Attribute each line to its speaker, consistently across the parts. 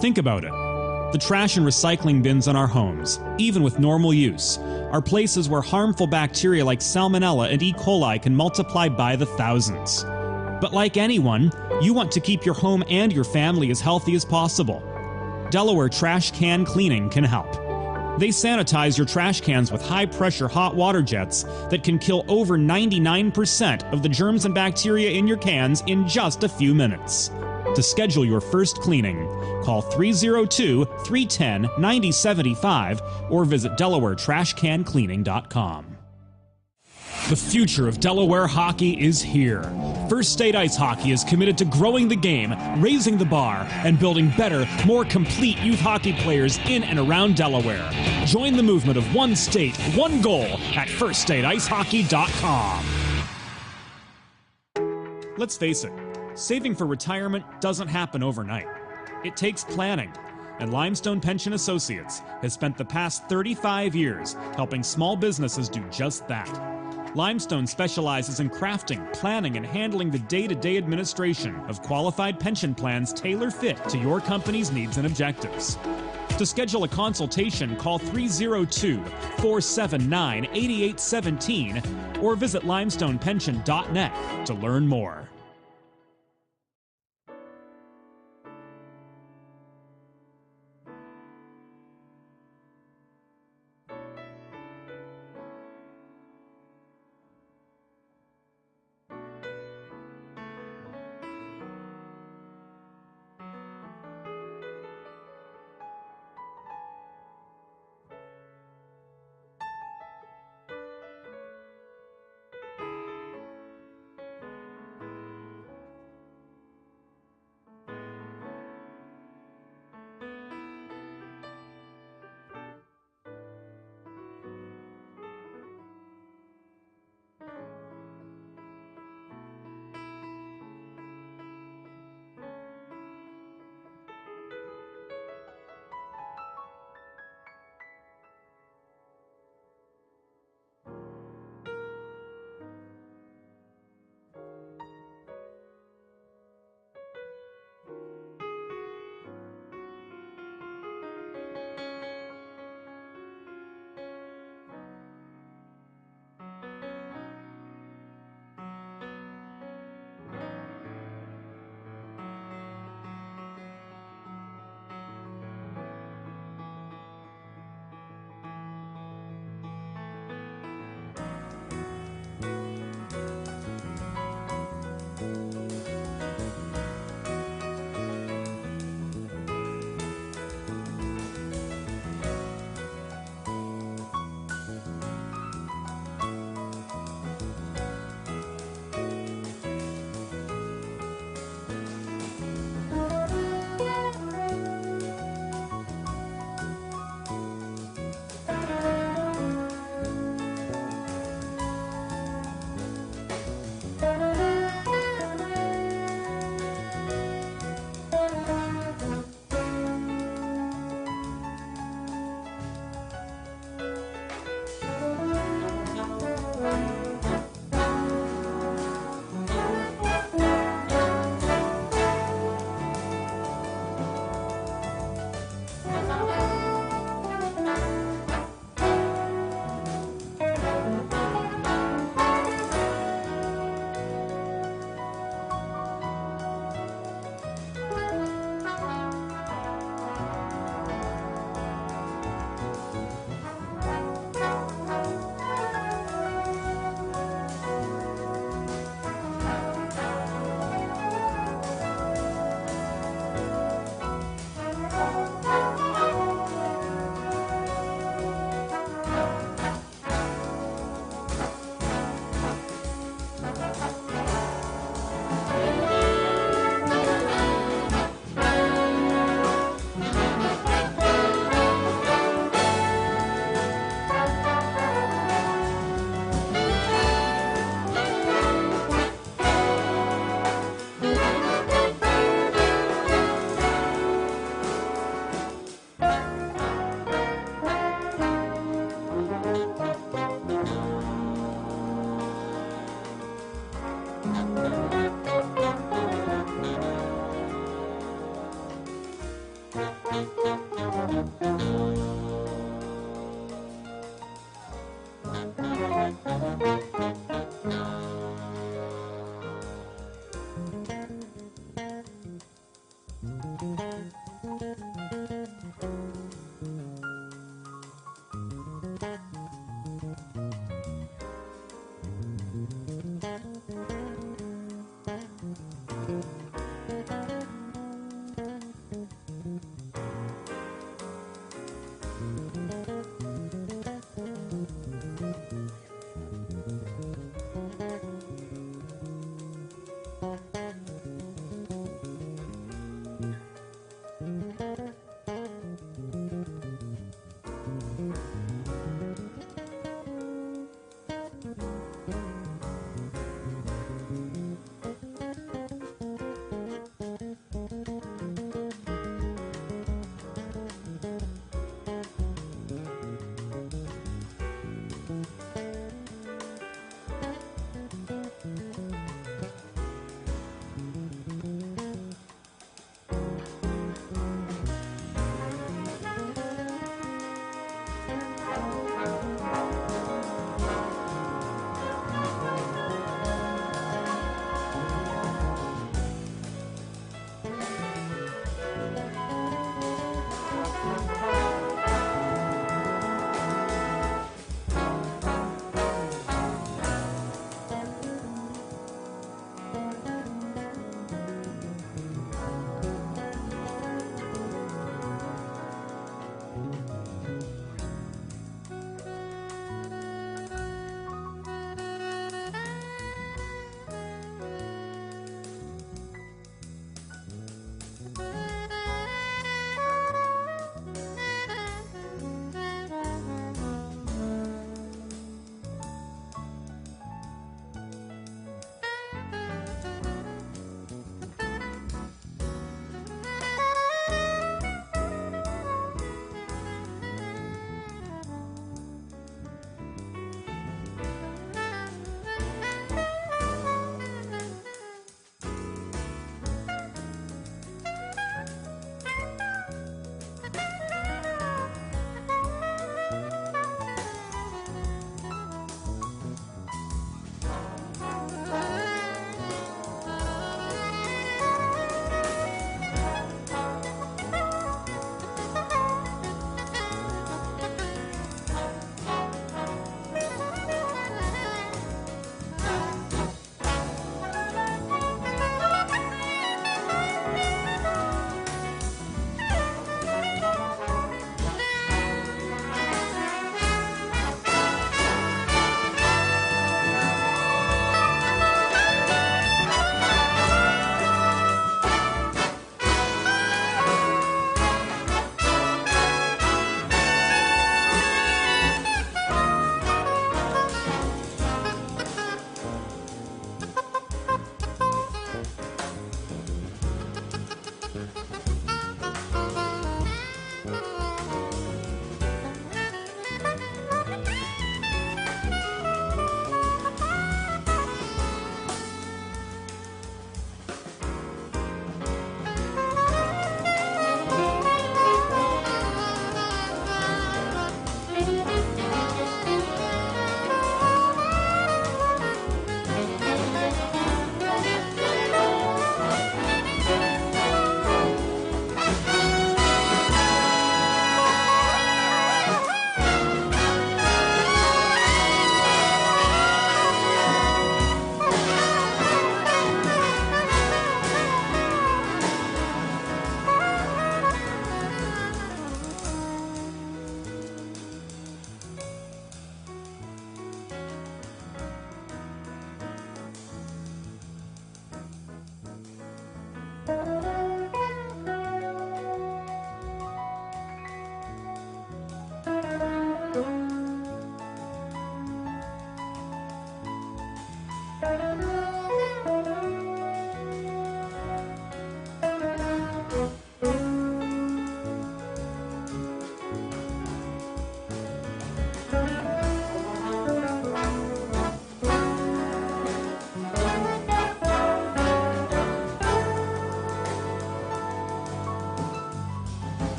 Speaker 1: Think about it. The trash and recycling bins in our homes, even with normal use, are places where harmful bacteria like Salmonella and E. coli can multiply by the thousands. But like anyone, you want to keep your home and your family as healthy as possible. Delaware Trash Can Cleaning can help. They sanitize your trash cans with high-pressure hot water jets that can kill over 99% of the germs and bacteria in your cans in just a few minutes. To schedule your first cleaning, call 302-310-9075 or visit DelawareTrashCanCleaning.com. The future of Delaware hockey is here. First State Ice Hockey is committed to growing the game, raising the bar, and building better, more complete youth hockey players in and around Delaware. Join the movement of one state, one goal at FirstStateIceHockey.com. Let's face it, saving for retirement doesn't happen overnight. It takes planning, and Limestone Pension Associates has spent the past 35 years helping small businesses do just that. Limestone specializes in crafting, planning, and handling the day-to-day administration of qualified pension plans tailor-fit to your company's needs and objectives. To schedule a consultation, call 302-479-8817 or visit limestonepension.net to learn more.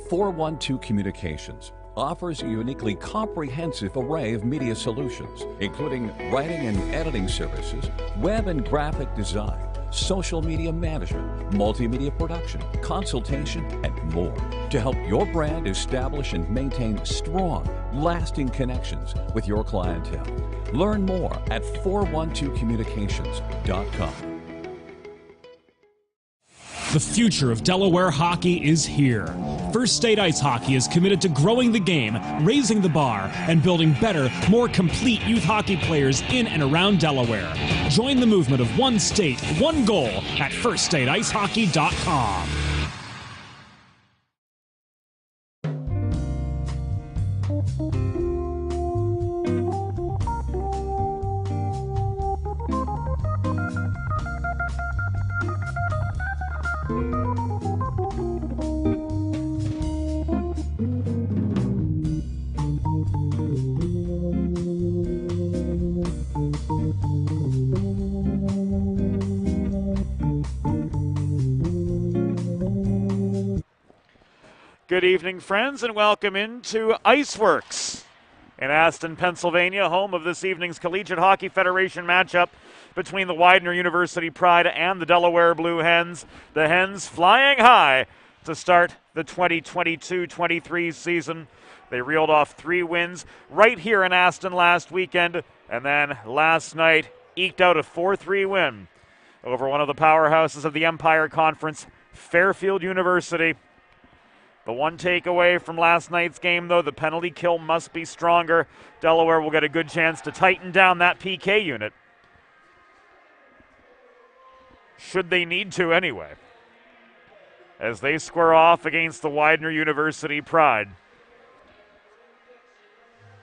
Speaker 2: 412 Communications offers a uniquely comprehensive array of media solutions, including writing and editing services, web and graphic design, social media management, multimedia production, consultation, and more to help your brand establish and maintain strong, lasting connections with your clientele. Learn more at 412communications.com.
Speaker 1: The future of Delaware hockey is here. First State Ice Hockey is committed to growing the game, raising the bar, and building better, more complete youth hockey players in and around Delaware. Join the movement of one state, one goal at firststateicehockey.com.
Speaker 3: Good evening, friends, and welcome into Iceworks in Aston, Pennsylvania, home of this evening's Collegiate Hockey Federation matchup between the Widener University Pride and the Delaware Blue Hens. The Hens flying high to start the 2022-23 season. They reeled off 3 wins right here in Aston last weekend, and then last night eked out a 4-3 win over one of the powerhouses of the Empire Conference, Fairfield University. The one takeaway from last night's game, though, the penalty kill must be stronger. Delaware will get a good chance to tighten down that PK unit. Should they need to anyway, as they square off against the Widener University Pride,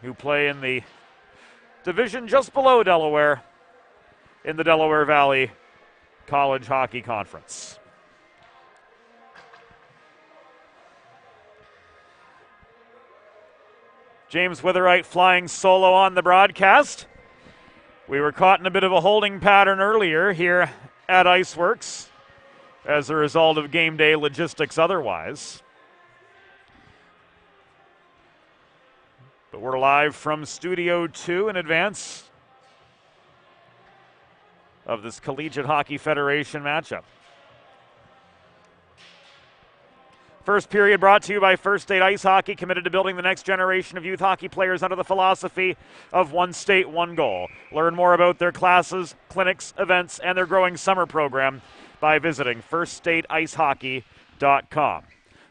Speaker 3: who play in the division just below Delaware in the Delaware Valley College Hockey Conference. James Witherite flying solo on the broadcast. We were caught in a bit of a holding pattern earlier here at Iceworks as a result of game day logistics otherwise. But we're live from Studio 2 in advance of this Collegiate Hockey Federation matchup. First period brought to you by First State Ice Hockey, committed to building the next generation of youth hockey players under the philosophy of one state, one goal. Learn more about their classes, clinics, events, and their growing summer program by visiting firststateicehockey.com.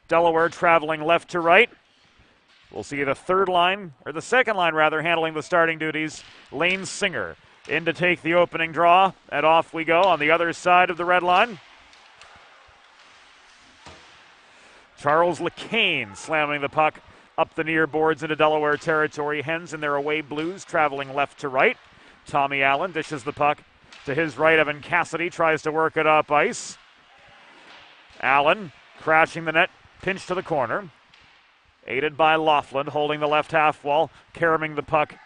Speaker 3: Delaware traveling left to right. We'll see the second line handling the starting duties. Lane Singer in to take the opening draw, and off we go on the other side of the red line. Charles LeCain slamming the puck up the near boards into Delaware territory. Hens in their away blues traveling left to right. Tommy Allen dishes the puck to his right. Evan Cassidy tries to work it up ice. Allen crashing the net, pinch to the corner. Aided by Laughlin holding the left half wall, caroming the puck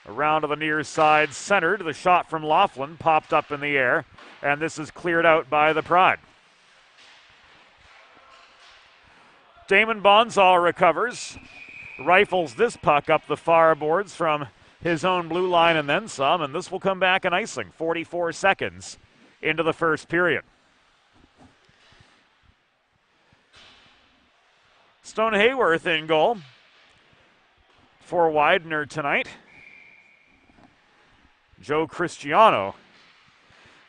Speaker 3: around to the near side, centered. The shot from Laughlin popped up in the air, and this is cleared out by the Pride. Damon Bonzal recovers, rifles this puck up the far boards from his own blue line and then some, and this will come back in icing 44 seconds into the first period. Stone Hayworth in goal for Widener tonight. Joe Cristiano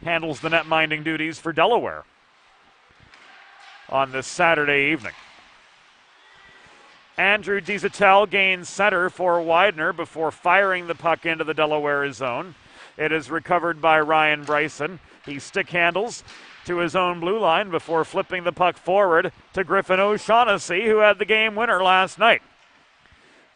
Speaker 3: handles the net-minding duties for Delaware on this Saturday evening. Andrew DiZatel gains center for Widener before firing the puck into the Delaware zone. It is recovered by Ryan Bryson. He stick handles to his own blue line before flipping the puck forward to Griffin O'Shaughnessy, who had the game winner last night.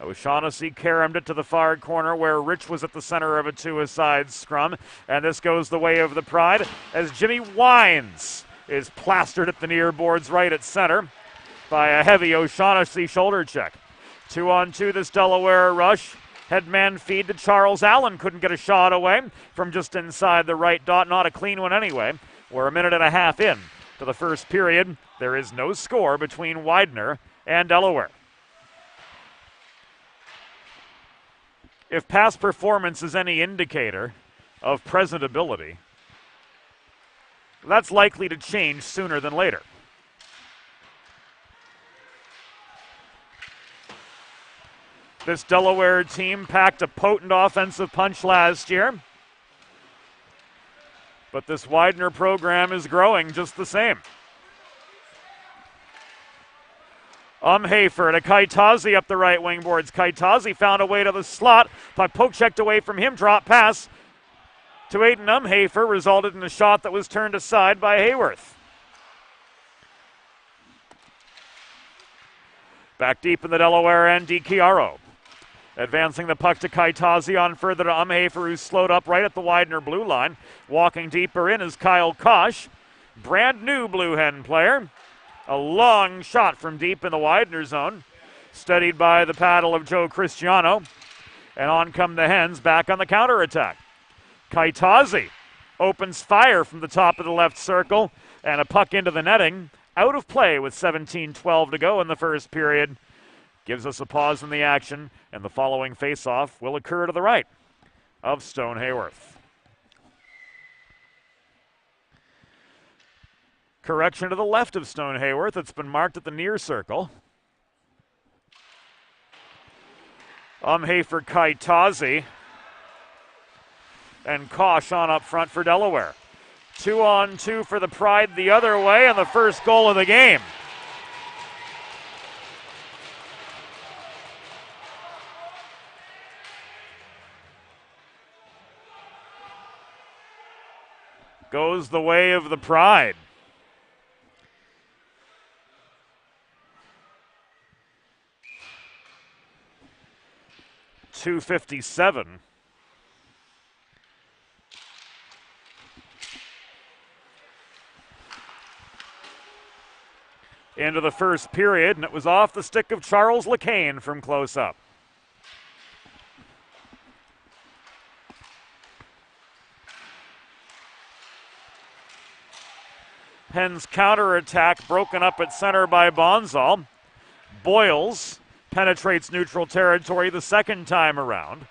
Speaker 3: O'Shaughnessy caromed it to the far corner where Rich was at the center of a two-a-side scrum, and this goes the way of the Pride as Jimmy Wines is plastered at the near boards right at center by a heavy O'Shaughnessy shoulder check. 2-on-2 this Delaware rush. Headman feed to Charles Allen. Couldn't get a shot away from just inside the right dot. Not a clean one anyway. We're a minute and a half in to the first period. There is no score between Widener and Delaware. If past performance is any indicator of present ability, that's likely to change sooner than later. This Delaware team packed a potent offensive punch last year, but this Widener program is growing just the same. Umhafer to Kaitazi up the right wing boards. Kaitazi found a way to the slot. Puck poke checked away from him. Drop pass to Aiden Umhafer resulted in a shot that was turned aside by Hayworth. Back deep in the Delaware end, DiChiaro. Advancing the puck to Kaitazi on further to Umhafer, who's slowed up right at the Widener blue line. Walking deeper in is Kyle Kosh, brand new Blue Hen player. A long shot from deep in the Widener zone, steadied by the paddle of Joe Cristiano. And on come the Hens back on the counterattack. Kaitazi opens fire from the top of the left circle, and a puck into the netting. Out of play with 17:12 to go in the first period. Gives us a pause in the action, and the following face-off will occur to the right of Stone Hayworth. Correction to the left of Stone Hayworth. It's been marked at the near circle. Umhafer, Kaitazi, and Kosh on up front for Delaware. 2-on-2 for the Pride the other way, and the first goal of the game. Goes the way of the Pride. .257 into the first period, and it was off the stick of Charles LeCain from close up. Penn's counterattack broken up at center by Bonzal. Boyles penetrates neutral territory the second time around.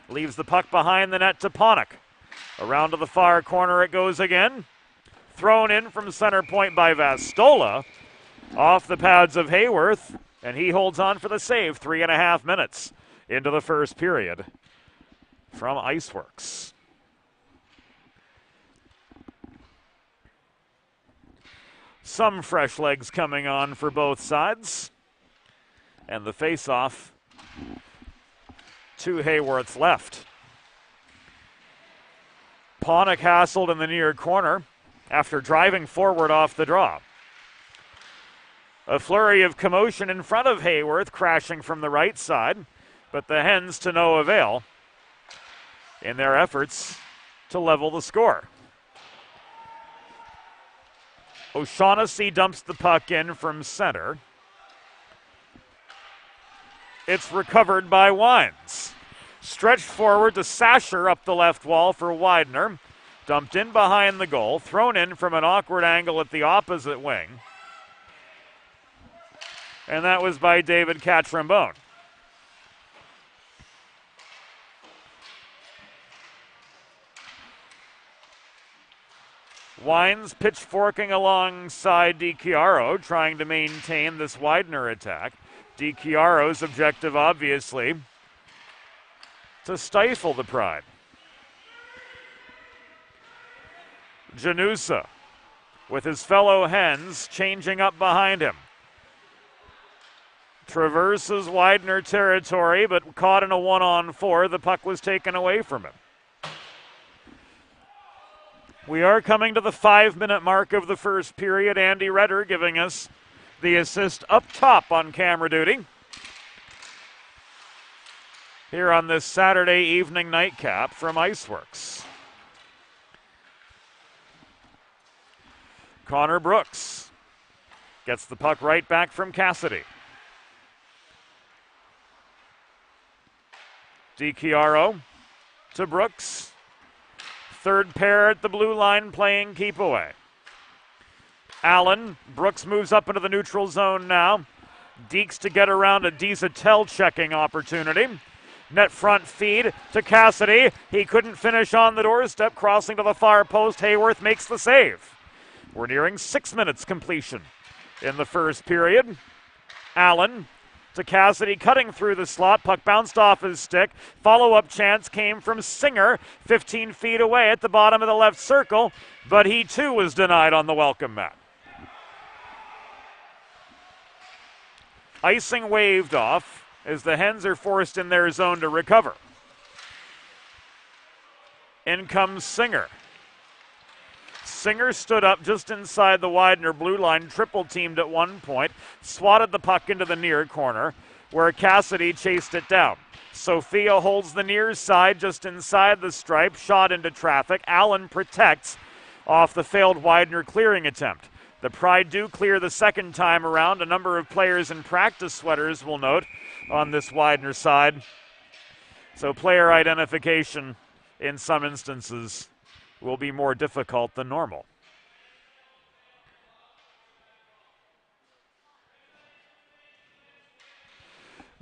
Speaker 3: Leaves the puck behind the net to Panik. Around to the far corner it goes again. Thrown in from center point by Vastola. Off the pads of Hayworth, and he holds on for the save. 3.5 minutes into the first period from Iceworks. Some fresh legs coming on for both sides. And the face-off to Hayworth's left. Panik hassled in the near corner after driving forward off the draw. A flurry of commotion in front of Hayworth, crashing from the right side, but the Hens to no avail in their efforts to level the score. O'Shaughnessy dumps the puck in from center. It's recovered by Wines. Stretched forward to Sasher up the left wall for Widener. Dumped in behind the goal. Thrown in from an awkward angle at the opposite wing. And that was by David Catrambone. Wines pitchforking alongside DiChiaro, trying to maintain this Widener attack. DiChiaro's objective, obviously, to stifle the Pride. Janusa, with his fellow Hens, changing up behind him. Traverses Widener territory, but caught in a 1-on-4. The puck was taken away from him. We are coming to the 5-minute mark of the first period. Andy Redder giving us the assist up top on camera duty here on this Saturday evening nightcap from Iceworks. Connor Brooks gets the puck right back from Cassidy. DiChiaro to Brooks. Third pair at the blue line playing keep away. Allen, Brooks moves up into the neutral zone now. Deeks to get around a Dizatel checking opportunity. Net front feed to Cassidy. He couldn't finish on the doorstep, crossing to the far post. Hayworth makes the save. We're nearing 6 minutes completion in the first period. Allen to Cassidy, cutting through the slot. Puck bounced off his stick. Follow-up chance came from Singer, 15 feet away at the bottom of the left circle, but he too was denied on the welcome mat. Icing waved off as the Hens are forced in their zone to recover. In comes Singer. Singer stood up just inside the Widener blue line, triple teamed at one point, swatted the puck into the near corner where Cassidy chased it down. Sophia holds the near side just inside the stripe, shot into traffic. Allen protects off the failed Widener clearing attempt. The Pride do clear the second time around. A number of players in practice sweaters, will note, on this Widener side. So player identification in some instances will be more difficult than normal.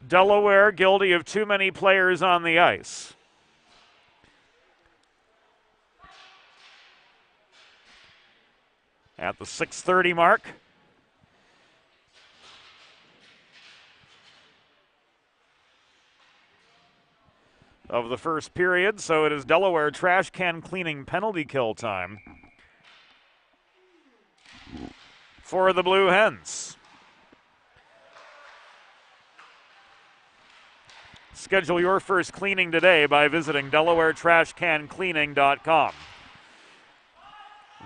Speaker 3: Delaware guilty of too many players on the ice. At the 6:30 mark, of the first period, so it is Delaware trash can cleaning penalty kill time for the Blue Hens. Schedule your first cleaning today by visiting DelawareTrashCanCleaning.com.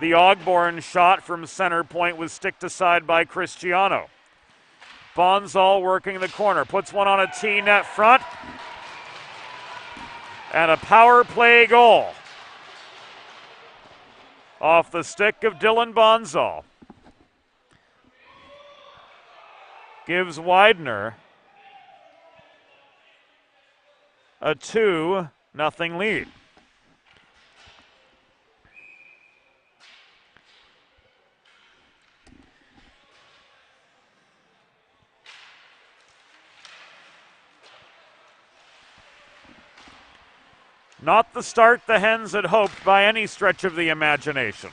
Speaker 3: The Ogborn shot from center point was sticked aside by Cristiano. Bonzal working the corner, puts one on a tee net front. And a power play goal off the stick of Dylan Bonzal. gives Widener a 2-0 lead. Not the start the Hens had hoped by any stretch of the imagination.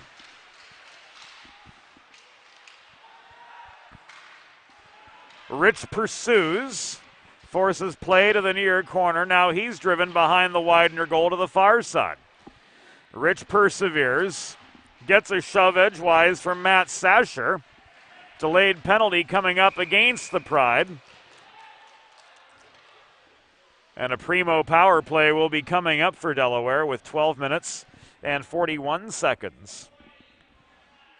Speaker 3: Rich pursues, forces play to the near corner. Now he's driven behind the Widener goal to the far side. Rich perseveres, gets a shove edgewise from Matt Sasher. Delayed penalty coming up against the Pride. And a primo power play will be coming up for Delaware with 12 minutes and 41 seconds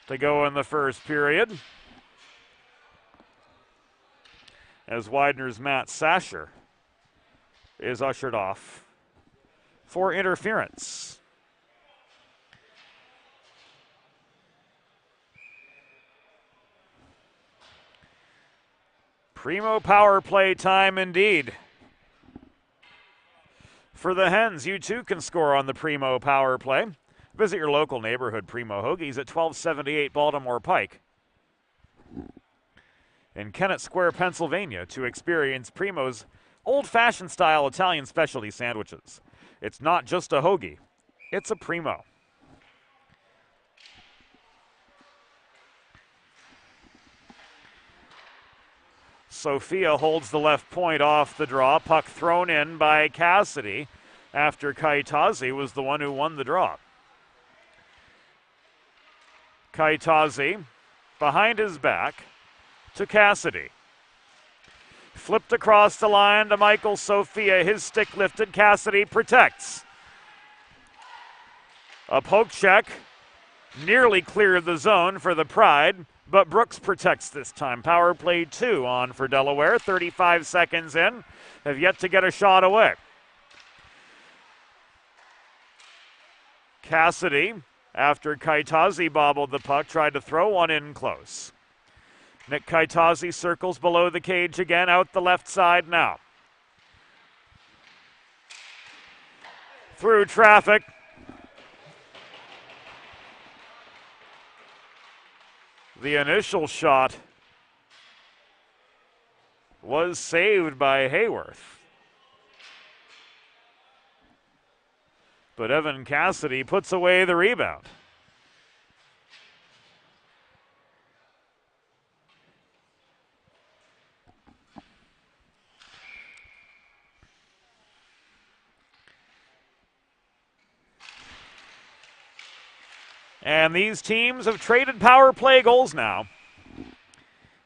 Speaker 3: to go in the first period. As Widener's Matt Sasher is ushered off for interference. Primo power play time indeed. For the Hens, you too can score on the Primo power play. Visit your local neighborhood Primo Hoagies at 1278 Baltimore Pike in Kennett Square, Pennsylvania, to experience Primo's old-fashioned style Italian specialty sandwiches. It's not just a hoagie, it's a Primo. Sophia holds the left point off the draw. Puck thrown in by Cassidy after Kaitazi was the one who won the draw. Kaitazi behind his back to Cassidy. Flipped across the line to Michael Sophia. His stick lifted. Cassidy protects. A poke check nearly cleared the zone for the Pride, but Brooks protects this time. Power play 2 on for Delaware. 35 seconds in. Have yet to get a shot away. Cassidy, after Kaitazi bobbled the puck, tried to throw one in close. Nick Kaitazi circles below the cage again, out the left side now. Through traffic. The initial shot was saved by Hayworth. But Evan Cassidy puts away the rebound. And these teams have traded power play goals now.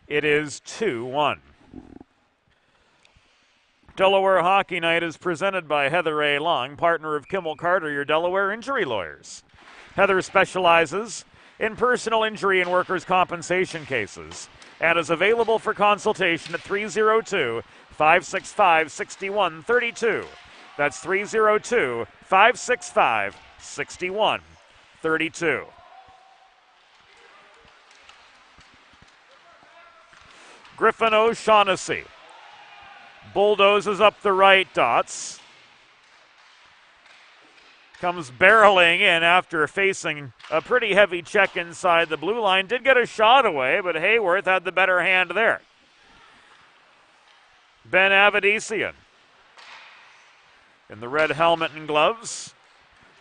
Speaker 3: It is 2-1. Delaware Hockey Night is presented by Heather A. Long, partner of Kimmel Carter, your Delaware injury lawyers. Heather specializes in personal injury and workers' compensation cases and is available for consultation at 302-565-6132. That's 302-565-6132. Griffin O'Shaughnessy bulldozes up the right dots. Comes barreling in after facing a pretty heavy check inside the blue line. Did get a shot away, but Hayworth had the better hand there. Ben Avedisian in the red helmet and gloves.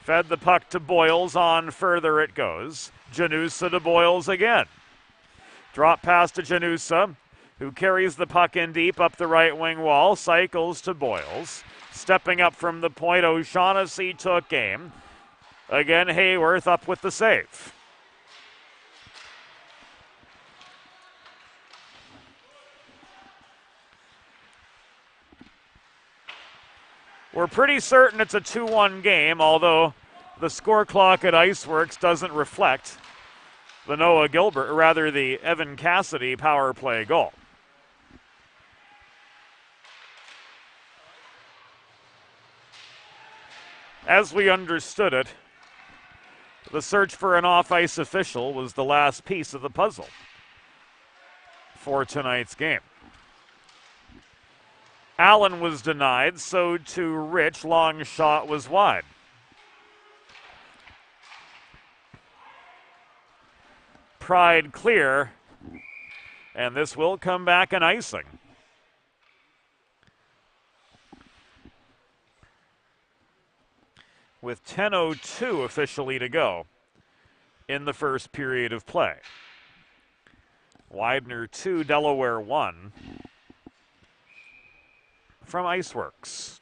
Speaker 3: Fed the puck to Boyles. On further it goes. Janusa to Boyles again. Drop pass to Janusa, who carries the puck in deep up the right wing wall. Cycles to Boyles. Stepping up from the point, O'Shaughnessy took aim. Again, Hayworth up with the save. We're pretty certain it's a 2-1 game, although the score clock at Iceworks doesn't reflect the Noah Gilbert, or rather the Evan Cassidy power play goal. As we understood it, the search for an off-ice official was the last piece of the puzzle for tonight's game. Allen was denied, so to Rich. Long shot was wide. Pride clear, and this will come back an icing. With 10:02 officially to go in the first period of play. Widener 2, Delaware 1 from Iceworks.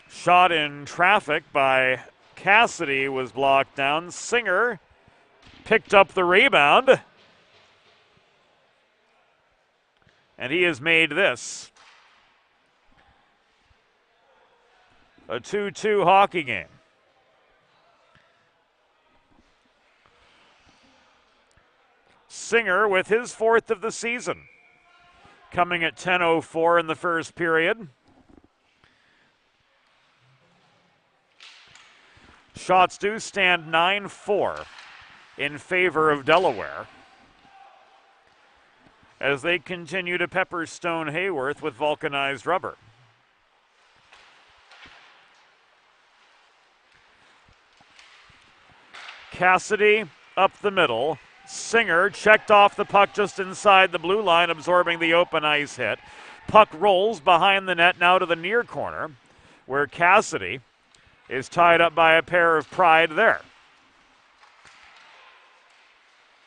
Speaker 3: Shot in traffic by Cassidy was blocked down. Singer picked up the rebound. And he has made this a 2-2 hockey game. Singer with his fourth of the season, coming at 10:04 in the first period. Shots do stand 9-4 in favor of Delaware as they continue to pepper Stone Hayworth with vulcanized rubber. Cassidy up the middle. Singer checked off the puck just inside the blue line, absorbing the open ice hit. Puck rolls behind the net now to the near corner, where Cassidy is tied up by a pair of Pride there.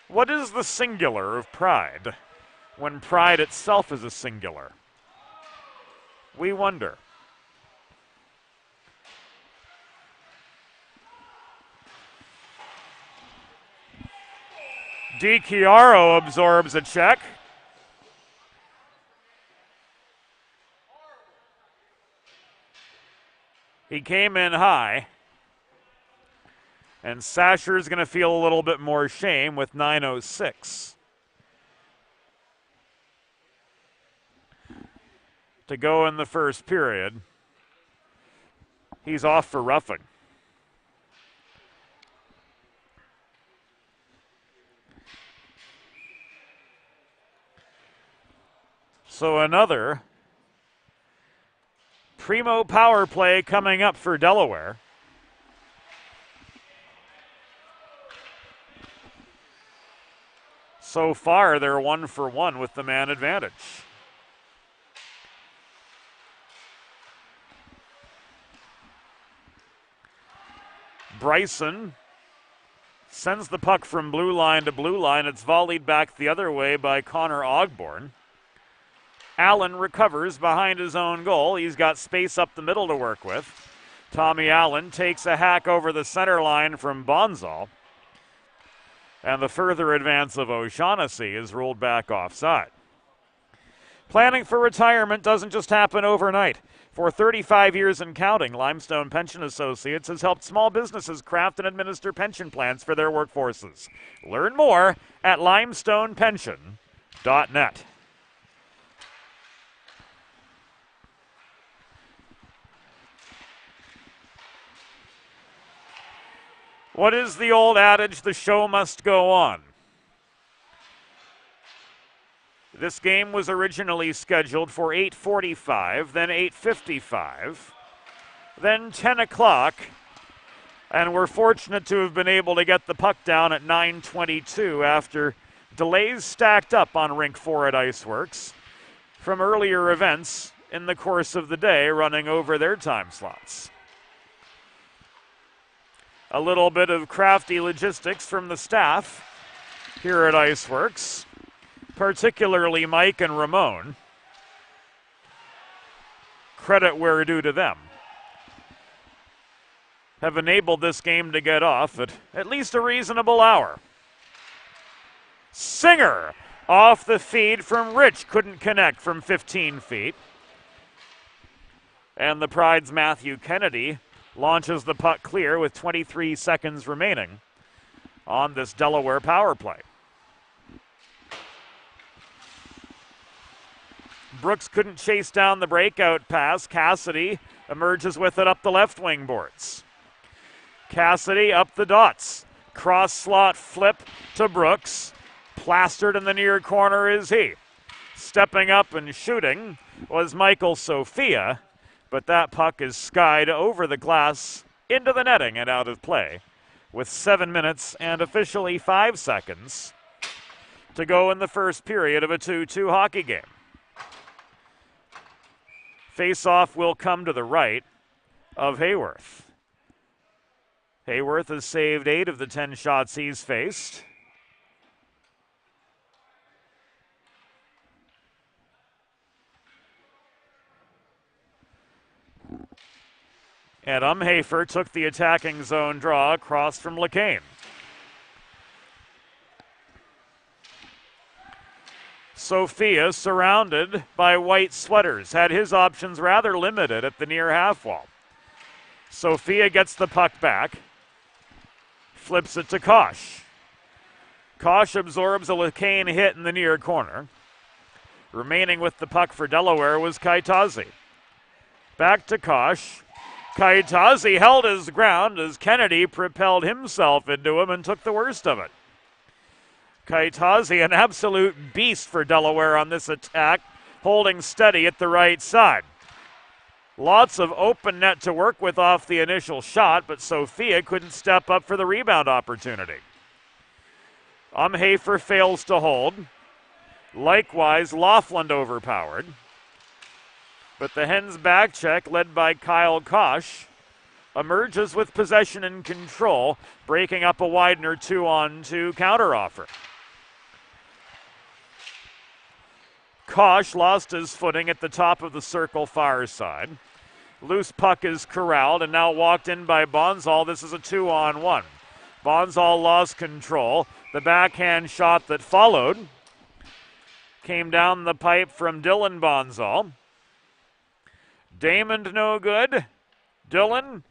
Speaker 3: What is the singular of Pride when Pride itself is a singular? We wonder. DiChiaro absorbs a check. He came in high. And Sasher's going to feel a little bit more shame with 9:06 to go in the first period. He's off for roughing. So another primo power play coming up for Delaware. So far, they're 1 for 1 with the man advantage. Bryson sends the puck from blue line to blue line. It's volleyed back the other way by Connor Ogborn. Allen recovers behind his own goal. He's got space up the middle to work with. Tommy Allen takes a hack over the center line from Bonzal. And the further advance of O'Shaughnessy is ruled back offside. Planning for retirement doesn't just happen overnight. For 35 years and counting, Limestone Pension Associates has helped small businesses craft and administer pension plans for their workforces. Learn more at limestonepension.net. What is the old adage? The show must go on. This game was originally scheduled for 8:45, then 8:55, then 10 o'clock, and we're fortunate to have been able to get the puck down at 9:22 after delays stacked up on Rink 4 at Iceworks from earlier events in the course of the day running over their time slots. A little bit of crafty logistics from the staff here at Iceworks, particularly Mike and Ramon. Credit where due to them. Have enabled this game to get off at least a reasonable hour. Singer off the feed from Rich, couldn't connect from 15 feet. And the Pride's Matthew Kennedy launches the puck clear with 23 seconds remaining on this Delaware power play. Brooks couldn't chase down the breakout pass. Cassidy emerges with it up the left wing boards. Cassidy up the dots. Cross slot flip to Brooks. Plastered in the near corner is he. Stepping up and shooting was Michael Sophia, but that puck is skied over the glass into the netting and out of play with 7 minutes and officially 5 seconds to go in the first period of a 2-2 hockey game. Face-off will come to the right of Hayworth. Hayworth has saved 8 of the 10 shots he's faced. And Umhafer took the attacking zone draw across from LeCain. Sophia, surrounded by white sweaters, had his options rather limited at the near half wall. Sophia gets the puck back, flips it to Kosh. Kosh absorbs a LeCain hit in the near corner. Remaining with the puck for Delaware was Kaitazi. Back to Kosh. Kaitazi held his ground as Kennedy propelled himself into him and took the worst of it. Kaitazi, an absolute beast for Delaware on this attack, holding steady at the right side. Lots of open net to work with off the initial shot, but Sophia couldn't step up for the rebound opportunity. Umhafer fails to hold. Likewise, Laughlin overpowered. But the Hens back check, led by Kyle Kosh, emerges with possession and control, breaking up a Widener 2-on-2 counteroffer. Kosh lost his footing at the top of the circle far side. Loose puck is corralled and now walked in by Bonzal. This is a 2-on-1. Bonzal lost control. The backhand shot that followed came down the pipe from Dylan Bonzal. Damon no good. Dylan,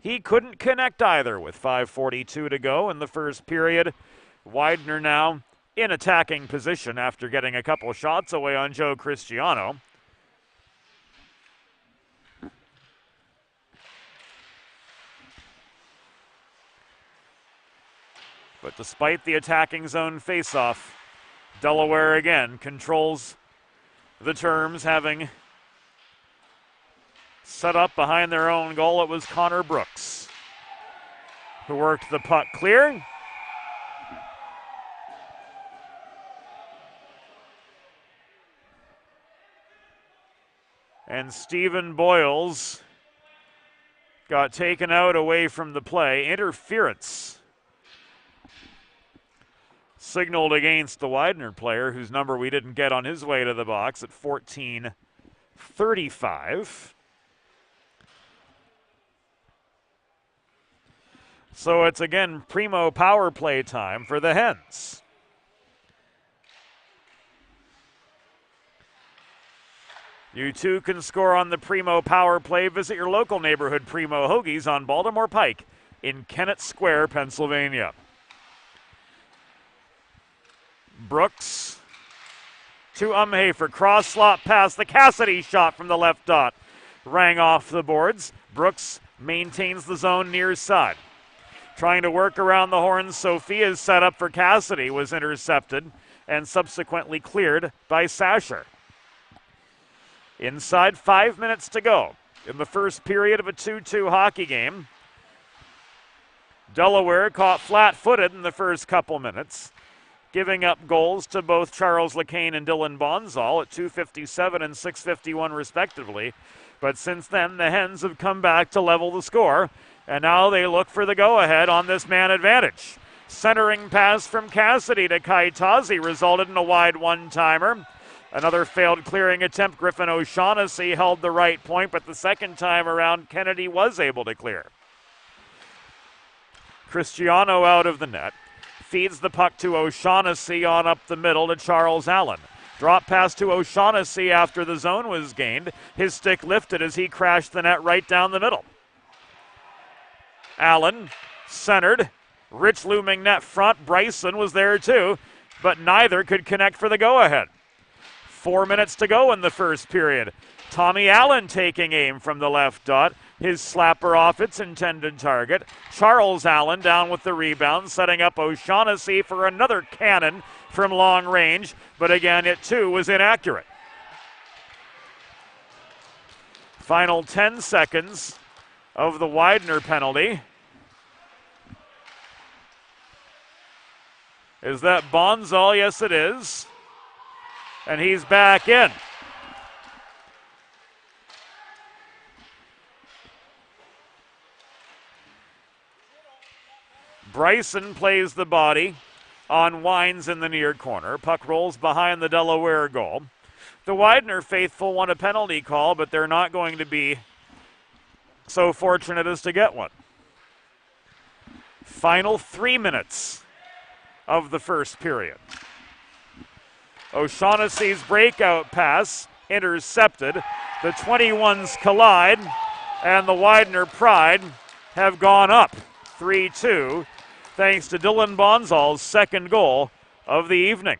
Speaker 3: he couldn't connect either with 5:42 to go in the first period. Widener now in attacking position after getting a couple shots away on Joe Cristiano. But despite the attacking zone faceoff, Delaware again controls the terms, having set up behind their own goal. It was Connor Brooks who worked the puck clear. And Stephen Boyles got taken out away from the play. Interference signaled against the Widener player, whose number we didn't get on his way to the box at 14:35. So it's again primo power play time for the Hens. You too can score on the primo power play. Visit your local neighborhood Primo Hoagies on Baltimore Pike in Kennett Square, Pennsylvania. Brooks to Umhafer. Cross slot pass. The Cassidy shot from the left dot rang off the boards. Brooks maintains the zone near side. Trying to work around the horns, Sophia's setup for Cassidy was intercepted and subsequently cleared by Sasher. Inside 5 minutes to go in the first period of a 2-2 hockey game. Delaware caught flat-footed in the first couple minutes, giving up goals to both Charles LeCain and Dylan Bonzal at 2:57 and 6:51 respectively. But since then, the Hens have come back to level the score, and now they look for the go-ahead on this man advantage. Centering pass from Cassidy to Kaitazi resulted in a wide one-timer. Another failed clearing attempt. Griffin O'Shaughnessy held the right point, but the second time around, Kennedy was able to clear. Cristiano out of the net. Feeds the puck to O'Shaughnessy on up the middle to Charles Allen. Drop pass to O'Shaughnessy after the zone was gained. His stick lifted as he crashed the net right down the middle. Allen centered. Rich looming net front. Bryson was there too, but neither could connect for the go-ahead. 4 minutes to go in the first period. Tommy Allen taking aim from the left dot. his slapper off its intended target. Charles Allen down with the rebound, setting up O'Shaughnessy for another cannon from long range, but again, it too was inaccurate. Final 10 seconds of the Widener penalty. Is that Bonzal? Yes, it is. And he's back in. Bryson plays the body on Wines in the near corner. Puck rolls behind the Delaware goal. The Widener faithful want a penalty call, but they're not going to be so fortunate as to get one. Final 3 minutes of the first period. O'Shaughnessy's breakout pass intercepted. The 21s collide, and the Widener Pride have gone up 3-2 thanks to Dylan Bonzal's second goal of the evening.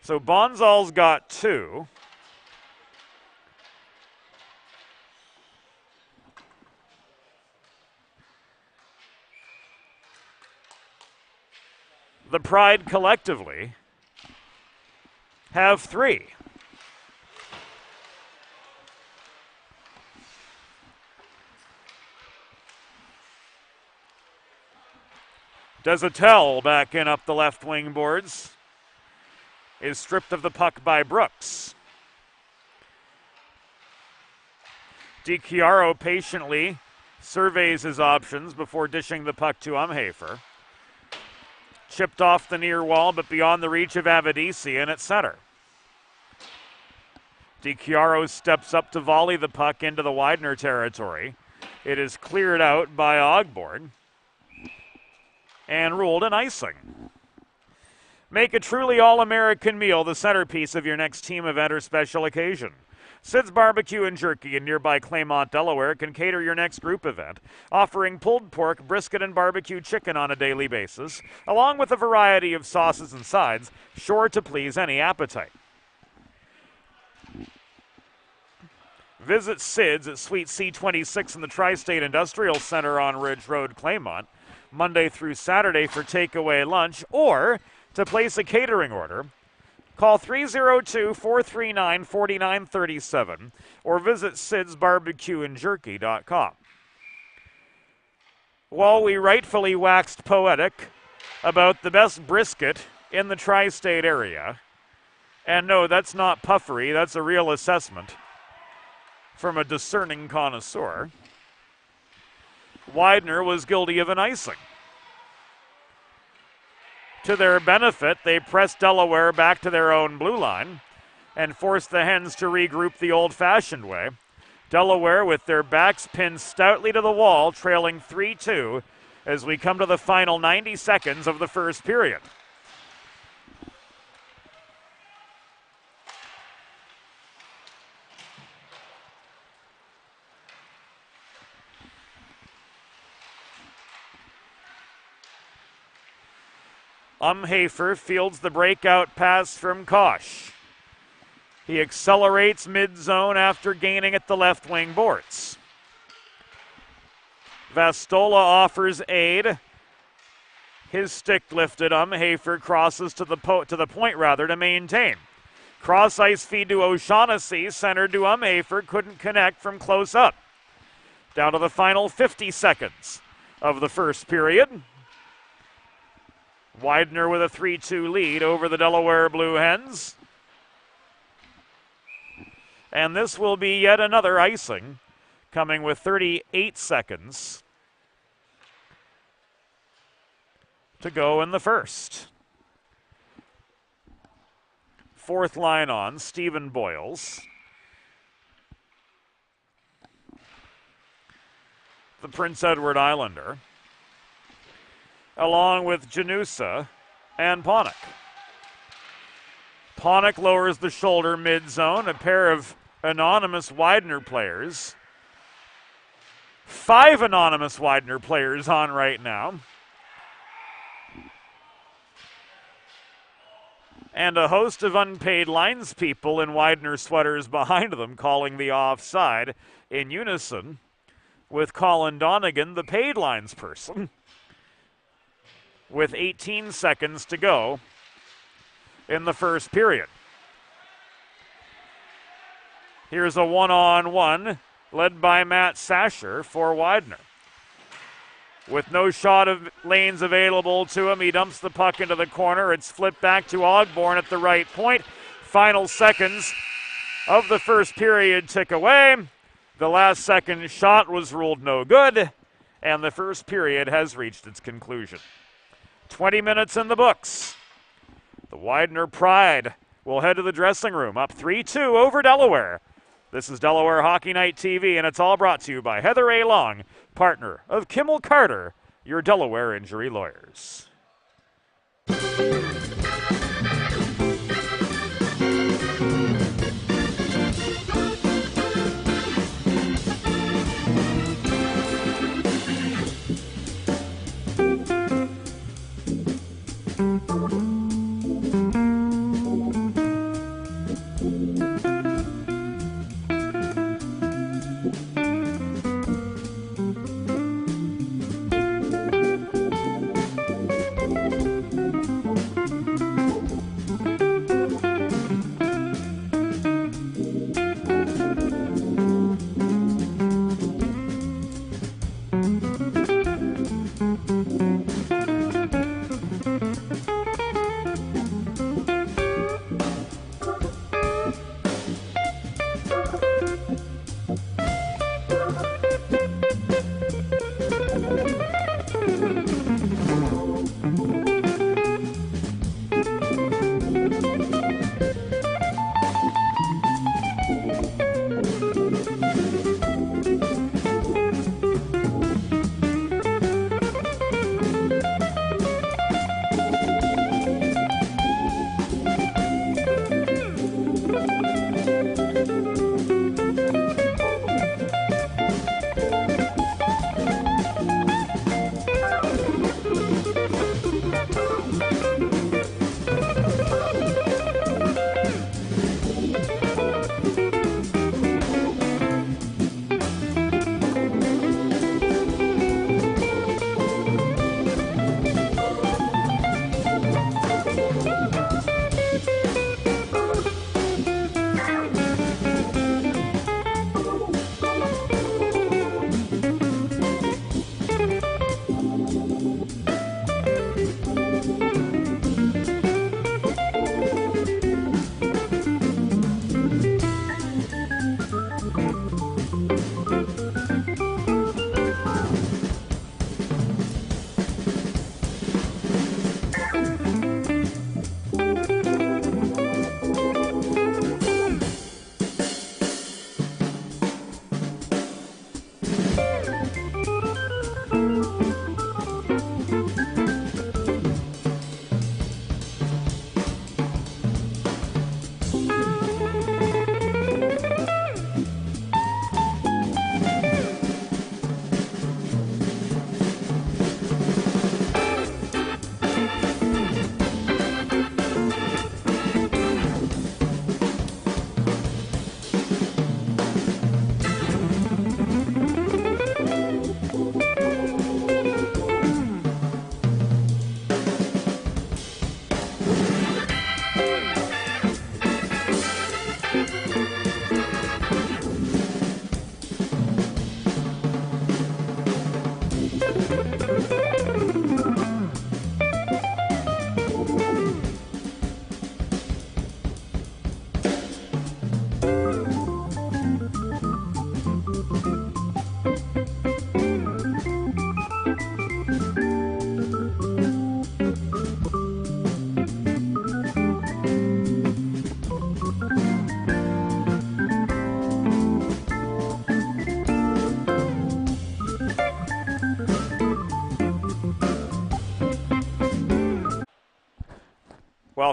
Speaker 3: So Bonzal's got 2. The Pride collectively have 3. Desautels back in up the left wing boards. Is stripped of the puck by Brooks. DiChiaro patiently surveys his options before dishing the puck to Umhafer. Chipped off the near wall, but beyond the reach of Avedisian at center. DiChiaro steps up to volley the puck into the Widener territory. It is cleared out by Ogborn and ruled an icing. Make a truly all-American meal the centerpiece of your next team event or special occasion. Sid's Barbecue and Jerky in nearby Claymont, Delaware can cater your next group event, offering pulled pork, brisket, and barbecue chicken on a daily basis, along with a variety of sauces and sides, sure to please any appetite. Visit Sid's at Suite C26 in the Tri-State Industrial Center on Ridge Road, Claymont, Monday through Saturday for takeaway lunch, or to place a catering order, call 302-439-4937 or visit sidsbarbecueandjerky.com. While we rightfully waxed poetic about the best brisket in the tri-state area, and no, that's not puffery, that's a real assessment from a discerning connoisseur, Widener was guilty of an icing. To their benefit, they pressed Delaware back to their own blue line and forced the Hens to regroup the old-fashioned way. Delaware, with their backs pinned stoutly to the wall, trailing 3-2 as we come to the final 90 seconds of the first period. Umhafer fields the breakout pass from Kosh. He accelerates mid-zone after gaining at the left wing boards. Vastola offers aid. His stick lifted. Umhafer crosses to the point to maintain. Cross ice feed to O'Shaughnessy, centered to Umhafer, couldn't connect from close up. Down to the final 50 seconds of the first period. Widener with a 3-2 lead over the Delaware Blue Hens. And this will be yet another icing, coming with 38 seconds to go in the first. Fourth line on, Stephen Boyles. The Prince Edward Islander, along with Janusa and Panik. Panik lowers the shoulder mid-zone. A pair of anonymous Widener players. 5 anonymous Widener players on right now. And a host of unpaid linespeople in Widener sweaters behind them calling the offside in unison with Colin Donegan, the paid linesperson, with 18 seconds to go in the first period. Here's a one-on-one led by Matt Sasher for Widener. With no shot of lanes available to him, he dumps the puck into the corner. It's flipped back to Ogborn at the right point. Final seconds of the first period tick away. The last second shot was ruled no good, and the first period has reached its conclusion. 20 minutes in the books. The Widener Pride will head to the dressing room, up 3-2 over Delaware. This is Delaware Hockey Night TV, and it's all brought to you by Heather A. Long, partner of Kimmel Carter, your Delaware injury lawyers.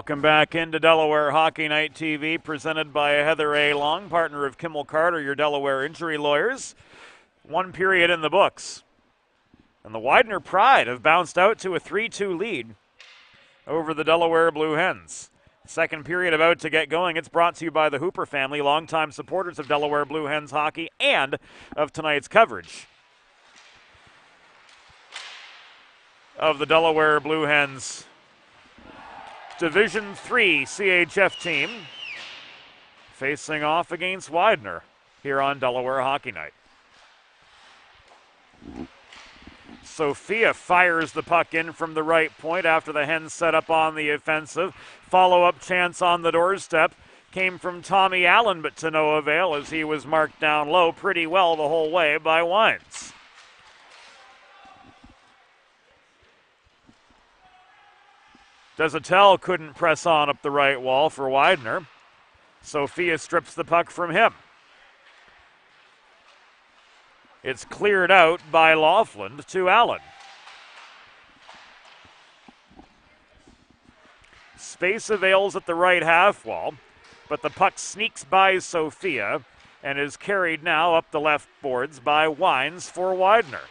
Speaker 3: Welcome back into Delaware Hockey Night TV, presented by Heather A. Long, partner of Kimmel Carter, your Delaware injury lawyers. One period in the books. And the Widener Pride have bounced out to a 3-2 lead over the Delaware Blue Hens. Second period about to get going. It's brought to you by the Hooper family, longtime supporters of Delaware Blue Hens hockey and of tonight's coverage of the Delaware Blue Hens Division III CHF team facing off against Widener here on Delaware Hockey Night. Sophia fires the puck in from the right point after the Hens set up on the offensive. Follow-up chance on the doorstep came from Tommy Allen, but to no avail as he was marked down low pretty well the whole way by Wines. Desautels couldn't press on up the right wall for Widener. Sophia strips the puck from him. It's cleared out by Laughlin to Allen. Space avails at the right half wall, but the puck sneaks by Sophia and is carried now up the left boards by Wines for Widener.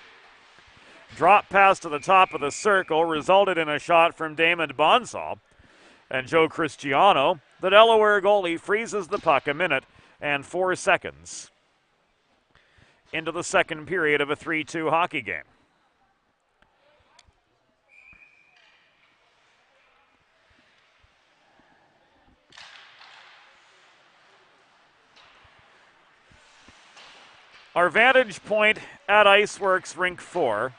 Speaker 3: Drop pass to the top of the circle resulted in a shot from Damon Bonsall, and Joe Cristiano, the Delaware goalie, freezes the puck 1 minute and 4 seconds into the second period of a 3-2 hockey game. Our vantage point at Iceworks Rink 4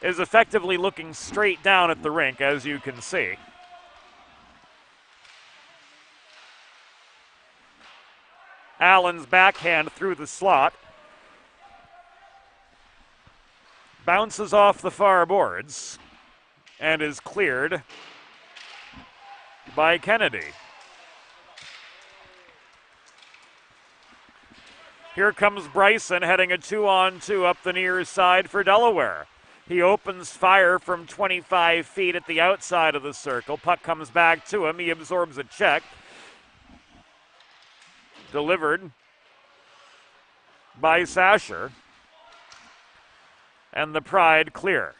Speaker 3: is effectively looking straight down at the rink, as you can see. Allen's backhand through the slot. Bounces off the far boards and is cleared by Kennedy. Here comes Bryson heading a 2-on-2 up the near side for Delaware. He opens fire from 25 feet at the outside of the circle. Puck comes back to him. He absorbs a check. Delivered by Sasher. And the Pride clear.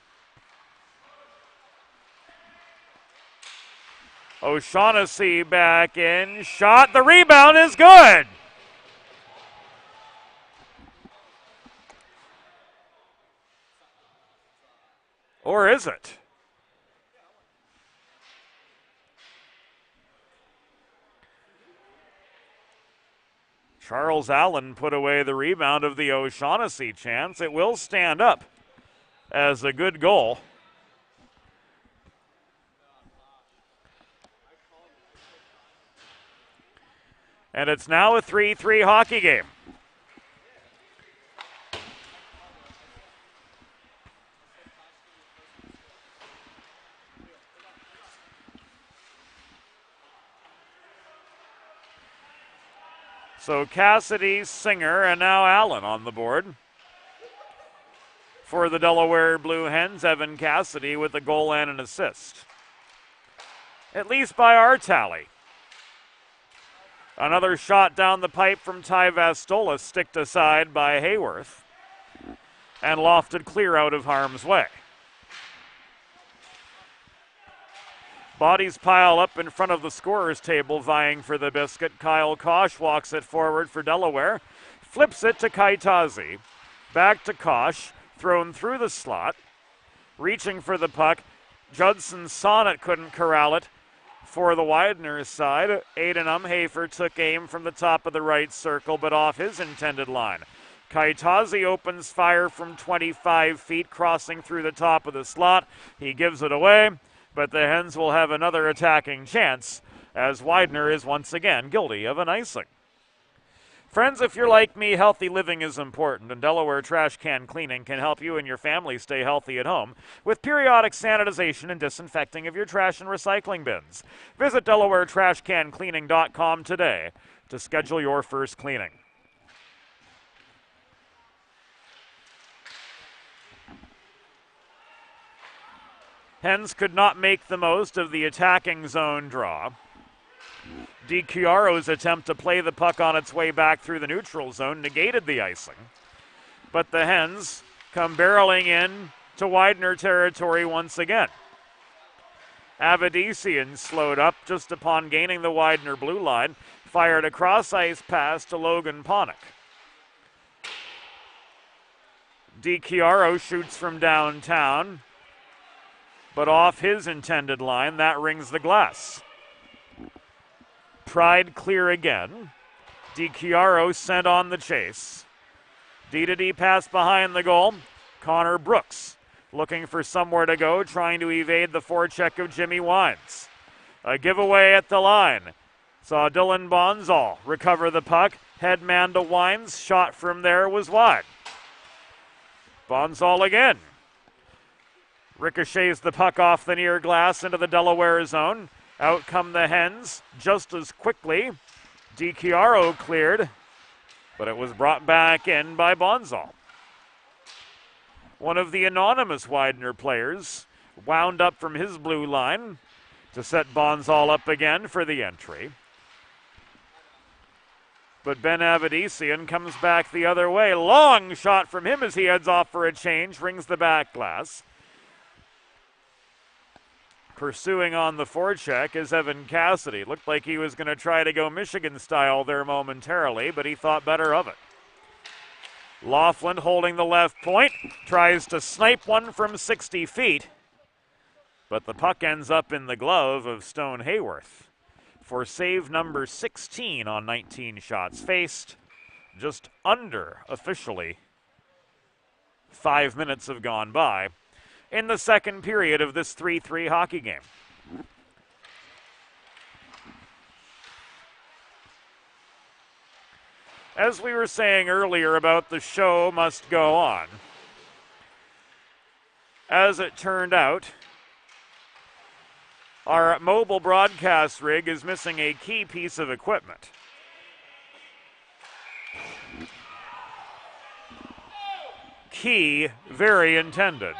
Speaker 3: O'Shaughnessy back in. Shot. The rebound is good. Or is it? Charles Allen put away the rebound of the O'Shaughnessy chance. It will stand up as a good goal. And it's now a 3-3 hockey game. So Cassidy, Singer, and now Allen on the board. For the Delaware Blue Hens, Evan Cassidy with a goal and an assist. At least by our tally. Another shot down the pipe from Ty Vastola, sticked aside by Hayworth, and lofted clear out of harm's way. Bodies pile up in front of the scorer's table vying for the biscuit. Kyle Kosh walks it forward for Delaware. Flips it to Kaitazi. Back to Kosh. Thrown through the slot. Reaching for the puck. Judson Sonnet couldn't corral it for the Widener side. Aiden Umhafer took aim from the top of the right circle, but off his intended line. Kaitazi opens fire from 25 feet, crossing through the top of the slot. He gives it away. But the Hens will have another attacking chance as Widener is once again guilty of an icing. Friends, if you're like me, healthy living is important, and Delaware Trash Can Cleaning can help you and your family stay healthy at home with periodic sanitization and disinfecting of your trash and recycling bins. Visit DelawareTrashCanCleaning.com today to schedule your first cleaning. Hens could not make the most of the attacking zone draw. DiChiaro's attempt to play the puck on its way back through the neutral zone negated the icing. But the Hens come barreling in to Widener territory once again. Avedisian slowed up just upon gaining the Widener blue line, fired a cross-ice pass to Logan Ponick. DiChiaro shoots from downtown, but off his intended line, that rings the glass. Pride clear again. DiChiaro sent on the chase. D-to-D pass behind the goal. Connor Brooks looking for somewhere to go, trying to evade the forecheck of Jimmy Wines. A giveaway at the line. Saw Dylan Bonzal recover the puck. Headman to Wines. Shot from there was wide. Bonzal again. Ricochets the puck off the near glass into the Delaware zone. Out come the Hens just as quickly. DiChiaro cleared, but it was brought back in by Bonzal. One of the anonymous Widener players wound up from his blue line to set Bonzal up again for the entry. But Ben Avedisian comes back the other way. Long shot from him as he heads off for a change, rings the back glass. Pursuing on the forecheck is Evan Cassidy. Looked like he was going to try to go Michigan style there momentarily, but he thought better of it. Laughlin holding the left point, tries to snipe one from 60 feet, but the puck ends up in the glove of Stone Hayworth for save number 16 on 19 shots faced. Just under, officially, 5 minutes have gone by in the second period of this 3-3 hockey game. As we were saying earlier about the show must go on, as it turned out, our mobile broadcast rig is missing a key piece of equipment. Key, very intended.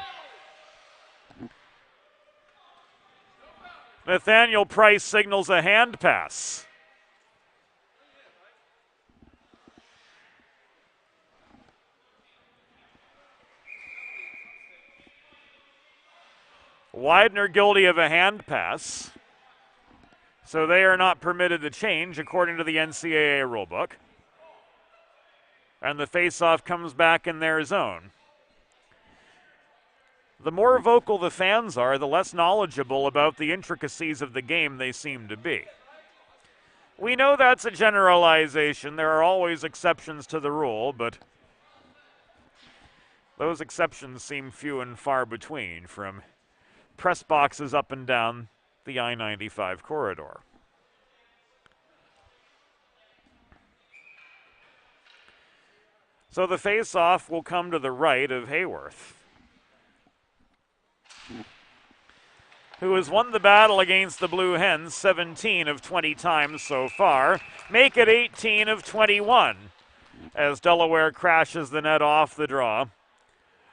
Speaker 3: Nathaniel Price signals a hand pass. Widener guilty of a hand pass, so they are not permitted to change according to the NCAA rulebook. And the faceoff comes back in their zone. The more vocal the fans are, the less knowledgeable about the intricacies of the game they seem to be. We know that's a generalization. There are always exceptions to the rule, but those exceptions seem few and far between, from press boxes up and down the I-95 corridor. So the face-off will come to the right of Hayworth, who has won the battle against the Blue Hens 17 of 20 times so far. Make it 18 of 21 as Delaware crashes the net off the draw,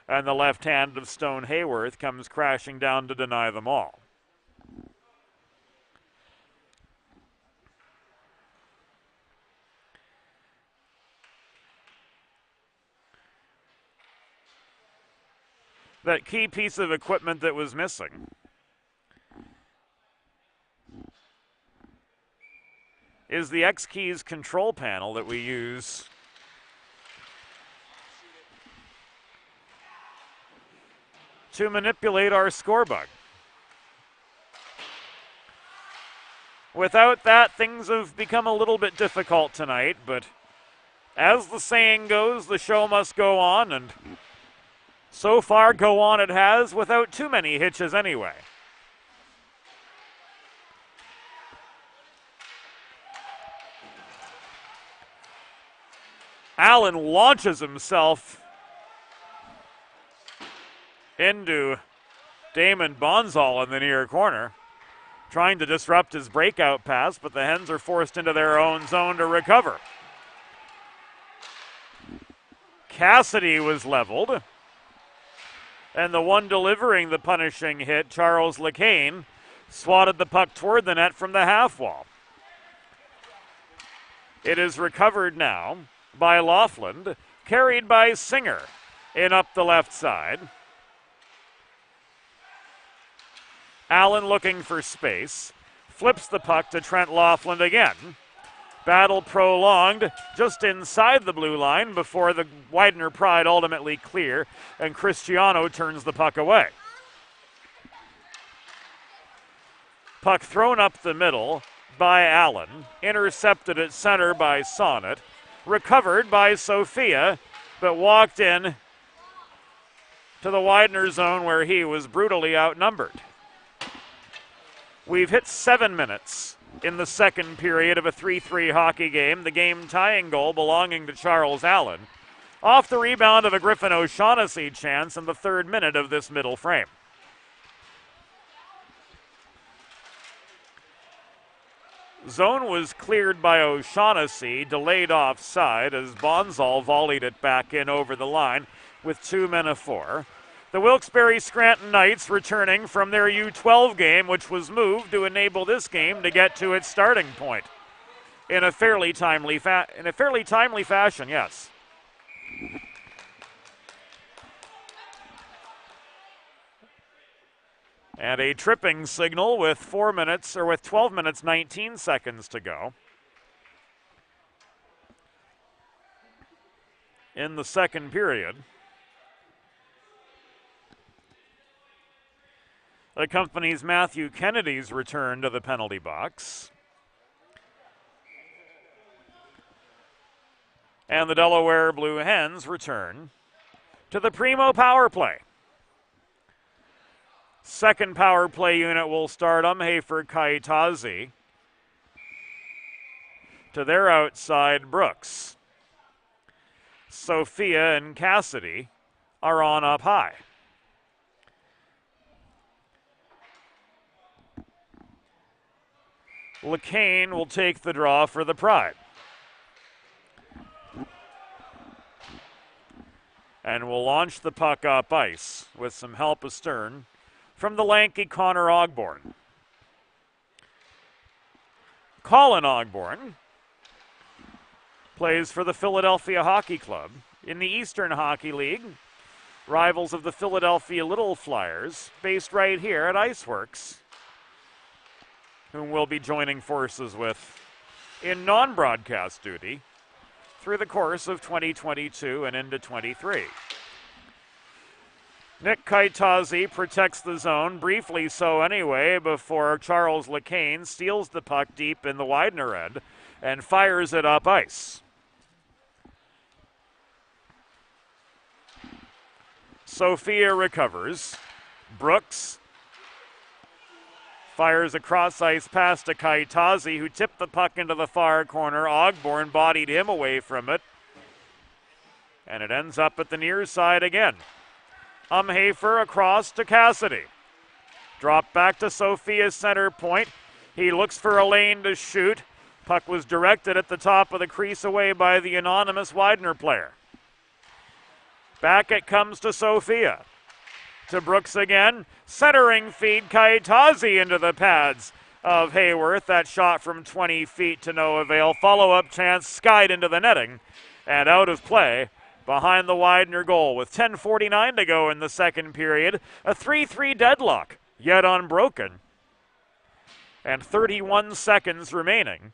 Speaker 3: and the left hand of Stone Hayworth comes crashing down to deny them all. That key piece of equipment that was missing is the X-Keys control panel that we use to manipulate our scorebug. Without that, things have become a little bit difficult tonight, but as the saying goes, the show must go on, and so far go on it has without too many hitches anyway. Allen launches himself into Damon Bonzal in the near corner, trying to disrupt his breakout pass, but the Hens are forced into their own zone to recover. Cassidy was leveled, and the one delivering the punishing hit, Charles LeCain, swatted the puck toward the net from the half wall. It is recovered now by Laughlin, carried by Singer in up the left side. Allen looking for space. Flips the puck to Trent Laughlin again. Battle prolonged just inside the blue line before the Widener Pride ultimately clear, and Cristiano turns the puck away. Puck thrown up the middle by Allen, intercepted at center by Sonnet, recovered by Sophia, but walked in to the Widener zone where he was brutally outnumbered. We've hit 7 minutes in the second period of a 3-3 hockey game, the game-tying goal belonging to Charles Allen, off the rebound of a Griffin O'Shaughnessy chance in the 3rd minute of this middle frame. Zone was cleared by O'Shaughnessy, delayed offside as Bonzal volleyed it back in over the line with 2 men of 4. The Wilkes-Barre Scranton Knights returning from their U12 game, which was moved to enable this game to get to its starting point in a fairly timely fashion, yes. And a tripping signal with 12 minutes, 19 seconds to go in the second period. Accompanies Matthew Kennedy's return to the penalty box. And the Delaware Blue Hens return to the Primo power play. Second power play unit will start Umhafer Kaitazi. To their outside, Brooks. Sophia and Cassidy are on up high. LeCain will take the draw for the Pride. And will launch the puck up ice with some help astern from the lanky Connor Ogborn. Colin Ogborn plays for the Philadelphia Hockey Club in the Eastern Hockey League, rivals of the Philadelphia Little Flyers, based right here at Iceworks, whom we'll be joining forces with in non-broadcast duty through the course of 2022 and into 23. Nick Kaitazi protects the zone, briefly so anyway, before Charles LeCain steals the puck deep in the Widener end and fires it up ice. Sophia recovers. Brooks fires a cross-ice pass to Kaitazi, who tipped the puck into the far corner. Ogborn bodied him away from it. And it ends up at the near side again. Umhafer across to Cassidy. Drop back to Sophia's center point. He looks for a lane to shoot. Puck was directed at the top of the crease away by the anonymous Widener player. Back it comes to Sophia. To Brooks again. Centering feed Kaitazi into the pads of Hayworth. That shot from 20 feet to no avail. Follow-up chance skied into the netting and out of play behind the Widener goal with 10:49 to go in the second period. A 3-3 deadlock, yet unbroken. And 31 seconds remaining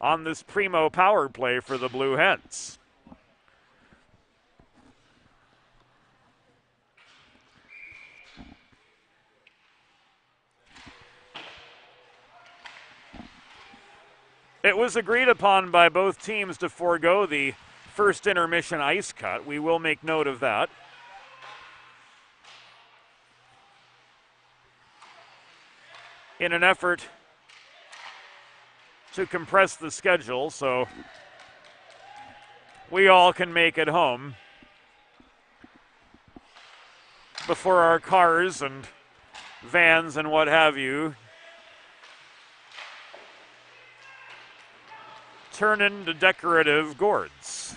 Speaker 3: on this Primo power play for the Blue Hens. It was agreed upon by both teams to forego the first intermission ice cut. We will make note of that. In an effort to compress the schedule so we all can make it home before our cars and vans and what have you turn into decorative gourds.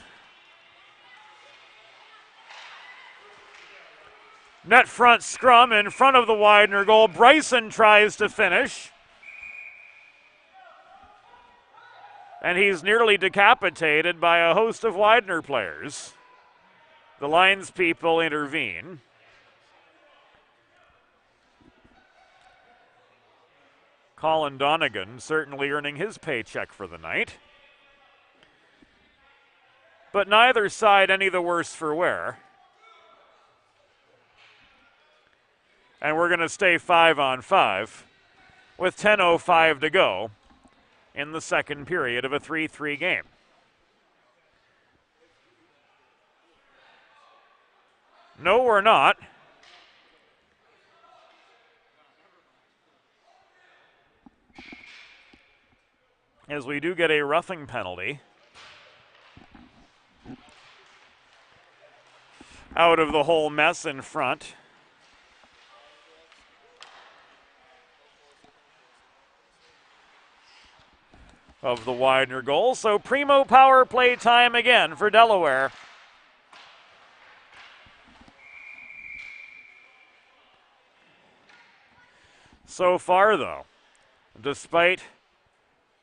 Speaker 3: Net front scrum in front of the Widener goal. Bryson tries to finish. And he's nearly decapitated by a host of Widener players. The linespeople intervene. Colin Donegan certainly earning his paycheck for the night. But neither side any the worse for wear. And we're going to stay 5-on-5 with 10:05 to go in the second period of a 3-3 game. No, we're not. As we do get a roughing penalty out of the whole mess in front. Of the Widener goal. So primo power play time again for Delaware. So far, though, despite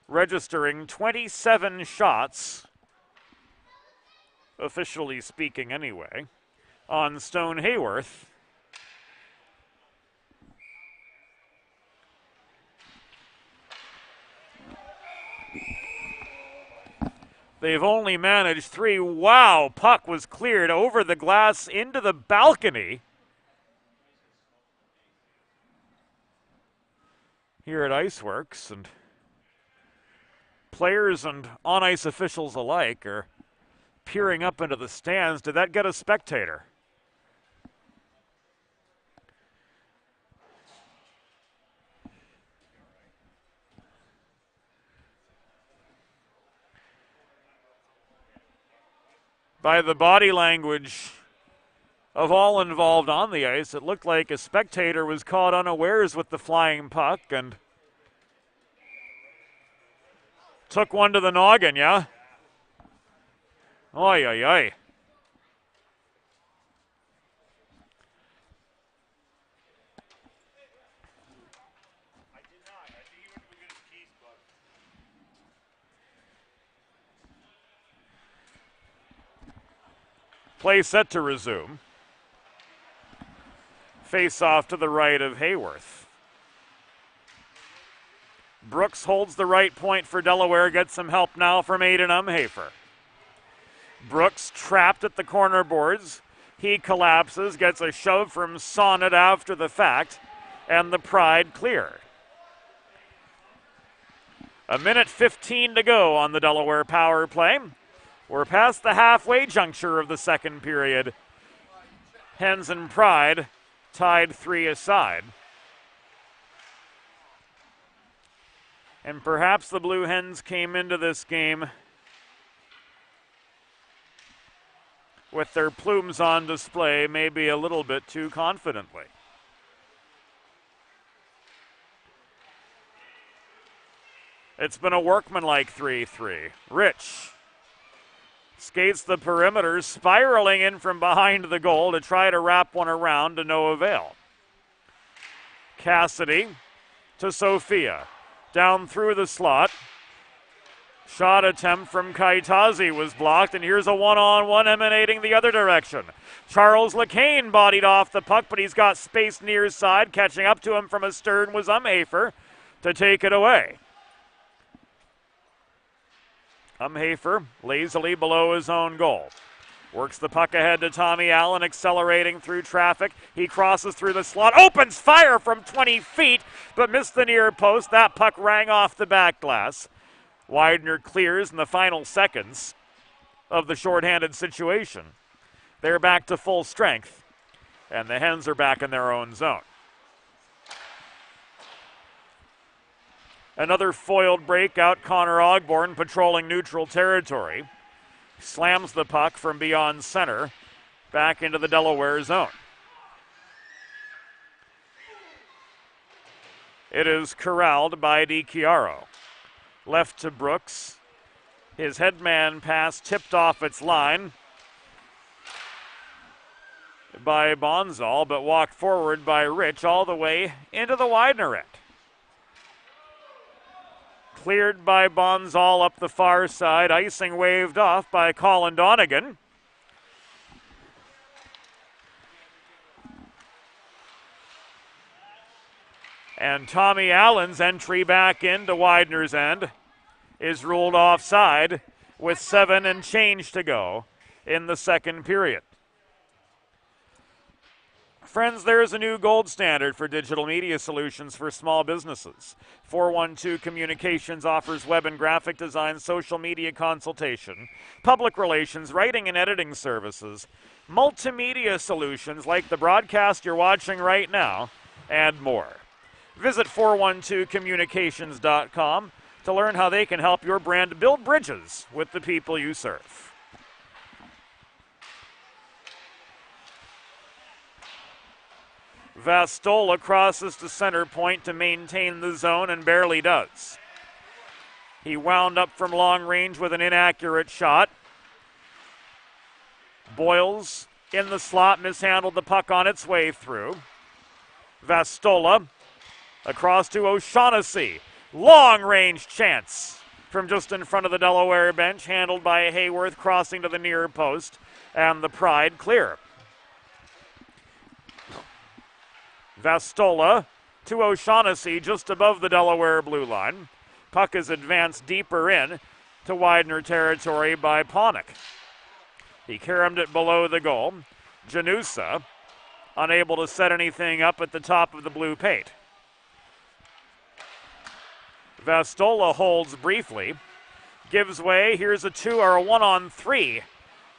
Speaker 3: registering 27 shots, officially speaking anyway, on Stone Hayworth, they've only managed 3. Wow, puck was cleared over the glass into the balcony here at Iceworks, and players and on-ice officials alike are peering up into the stands. Did that get a spectator? By the body language of all involved on the ice, it looked like a spectator was caught unawares with the flying puck and took one to the noggin, yeah? Oy, oy, oy. Play set to resume. Face off to the right of Hayworth. Brooks holds the right point for Delaware, gets some help now from Aiden Umhafer. Brooks trapped at the corner boards. He collapses, gets a shove from Sonnet after the fact, and the Pride cleared. 1:15 to go on the Delaware power play. We're past the halfway juncture of the second period. Hens and Pride tied 3 aside. And perhaps the Blue Hens came into this game with their plumes on display maybe a little bit too confidently. It's been a workmanlike 3-3. Rich skates the perimeter, spiraling in from behind the goal to try to wrap one around to no avail. Cassidy to Sophia. Down through the slot. Shot attempt from Kaitazi was blocked, and here's a one-on-one emanating the other direction. Charles LeCain bodied off the puck, but he's got space near side. Catching up to him from astern was Umhafer to take it away. Umhafer lazily below his own goal. Works the puck ahead to Tommy Allen, accelerating through traffic. He crosses through the slot, opens fire from 20 feet, but missed the near post. That puck rang off the back glass. Widener clears in the final seconds of the shorthanded situation. They're back to full strength, and the Hens are back in their own zone. Another foiled breakout, Connor Ogborn patrolling neutral territory. Slams the puck from beyond center back into the Delaware zone. It is corralled by DiChiaro. Left to Brooks. His headman pass tipped off its line by Bonzal, but walked forward by Rich all the way into the Widener end. Cleared by Bonzal up the far side. Icing waved off by Colin Donegan. And Tommy Allen's entry back into Widener's end is ruled offside with 7 and change to go in the second period. Friends, there's a new gold standard for digital media solutions for small businesses. 412 Communications offers web and graphic design, social media consultation, public relations, writing and editing services, multimedia solutions like the broadcast you're watching right now, and more. Visit 412communications.com to learn how they can help your brand build bridges with the people you serve. Vastola crosses to center point to maintain the zone and barely does. He wound up from long range with an inaccurate shot. Boyles in the slot mishandled the puck on its way through. Vastola across to O'Shaughnessy. Long range chance from just in front of the Delaware bench, handled by Hayworth, crossing to the near post, and the Pride clear. Vastola to O'Shaughnessy just above the Delaware blue line. Puck is advanced deeper in to Widener territory by Panik. He caromed it below the goal. Janusa unable to set anything up at the top of the blue paint. Vastola holds briefly, gives way. Here's a 1-on-3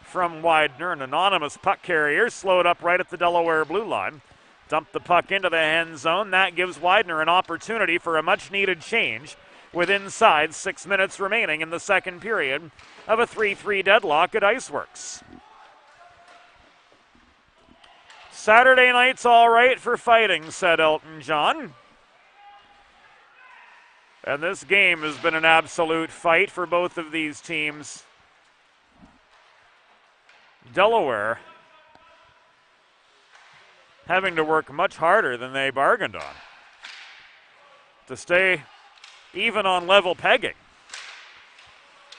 Speaker 3: from Widener. An anonymous puck carrier slowed up right at the Delaware blue line. Dumped the puck into the end zone. That gives Widener an opportunity for a much-needed change with inside 6 minutes remaining in the second period of a 3-3 deadlock at Iceworks. Saturday night's all right for fighting, said Elton John. And this game has been an absolute fight for both of these teams. Delaware having to work much harder than they bargained on to stay even on level pegging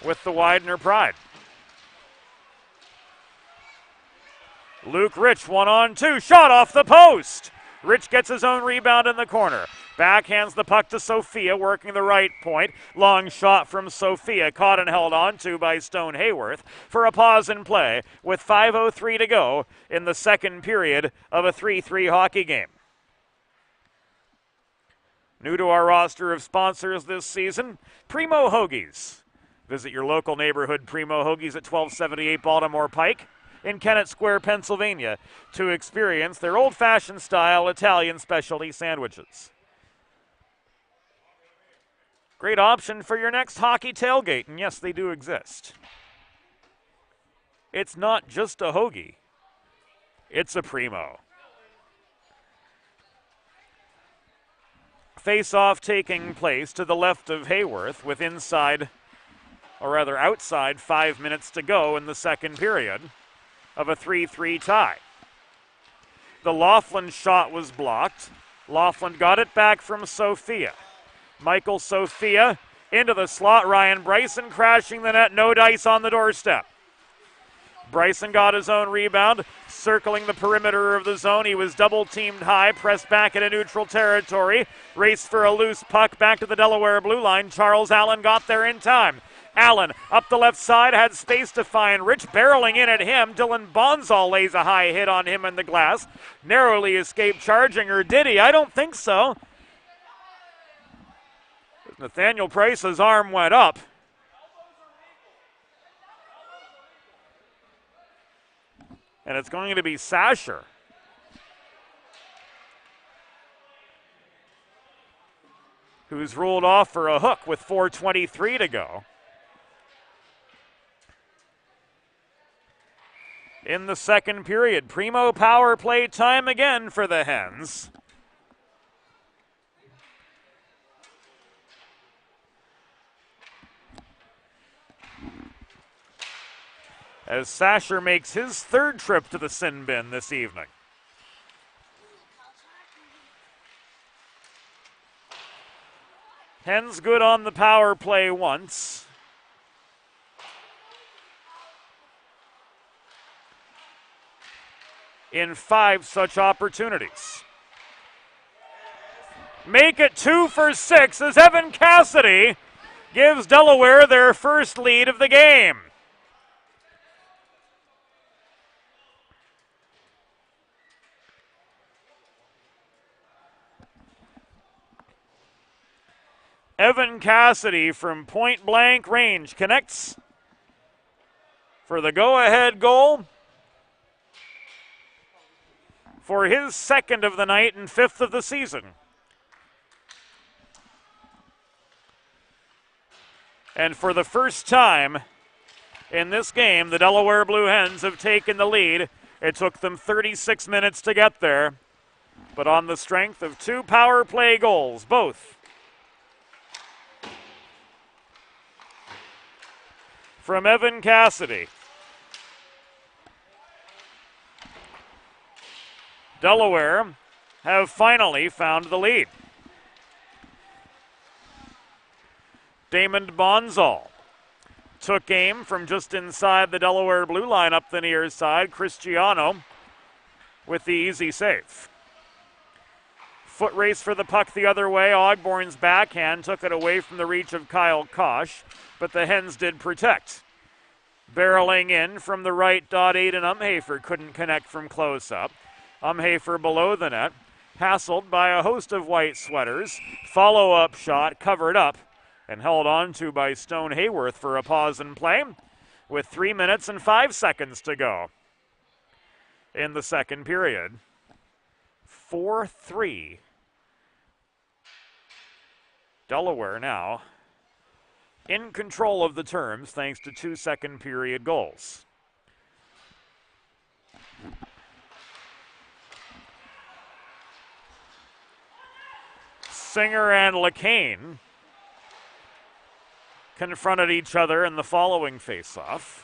Speaker 3: with the Widener Pride. Luke Rich 1-on-2, shot off the post. Rich gets his own rebound in the corner. Backhands the puck to Sophia, working the right point. Long shot from Sophia, caught and held on to by Stone Hayworth for a pause in play with 5:03 to go in the second period of a 3-3 hockey game. New to our roster of sponsors this season, Primo Hoagies. Visit your local neighborhood Primo Hoagies at 1278 Baltimore Pike in Kennett Square, Pennsylvania, to experience their old-fashioned style Italian specialty sandwiches. Great option for your next hockey tailgate, and yes, they do exist. It's not just a hoagie, it's a Primo. Face-off taking place to the left of Hayworth with outside 5 minutes to go in the second period of a 3-3 tie. The Laughlin shot was blocked. Laughlin got it back from Sophia. Michael Sophia into the slot. Ryan Bryson crashing the net. No dice on the doorstep. Bryson got his own rebound, circling the perimeter of the zone. He was double-teamed high, pressed back into neutral territory. Raced for a loose puck back to the Delaware blue line. Charles Allen got there in time. Allen up the left side, had space to find Rich, barreling in at him. Dylan Bonzal lays a high hit on him in the glass. Narrowly escaped charging, or did he? I don't think so. Nathaniel Price's arm went up. And it's going to be Sasher. Who's ruled off for a hook with 4:23 to go. In the second period, Primo power play time again for the Hens. As Sasher makes his third trip to the sin bin this evening. Hens good on the power play once. In 5 such opportunities. make it 2 for 6 as Evan Cassidy gives Delaware their first lead of the game. Evan Cassidy from point blank range connects for the go-ahead goal for his second of the night and fifth of the season. And for the first time in this game, the Delaware Blue Hens have taken the lead. It took them 36 minutes to get there, but on the strength of 2 power play goals, both from Evan Cassidy. Delaware have finally found the lead. Damon Bonzal took aim from just inside the Delaware blue line up the near side. Cristiano with the easy save. Foot race for the puck the other way. Ogborn's backhand took it away from the reach of Kyle Kosh, but the Hens did protect. Barreling in from the right, Aidan Umhafer couldn't connect from close up. Umhafer below the net, hassled by a host of white sweaters. Follow-up shot covered up and held on to by Stone Hayworth for a pause in play with 3 minutes and 5 seconds to go in the second period. 4-3. Delaware now in control of the terms thanks to 2 second period goals. Singer and LeCain confronted each other in the following faceoff.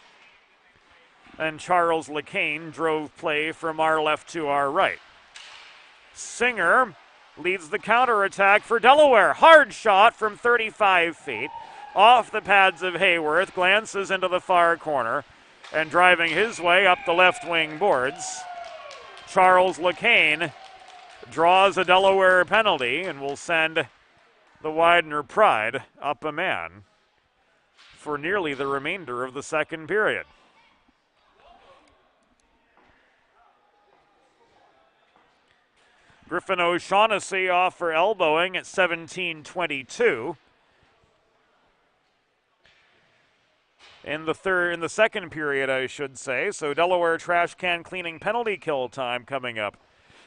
Speaker 3: And Charles LeCain drove play from our left to our right. Singer leads the counterattack for Delaware. Hard shot from 35 feet. Off the pads of Hayworth, glances into the far corner, and driving his way up the left wing boards. Charles LeCain draws a Delaware penalty and will send the Widener Pride up a man for nearly the remainder of the second period. Griffin O'Shaughnessy off for elbowing at 17:22. In the second period, I should say. So Delaware trash can cleaning penalty kill time coming up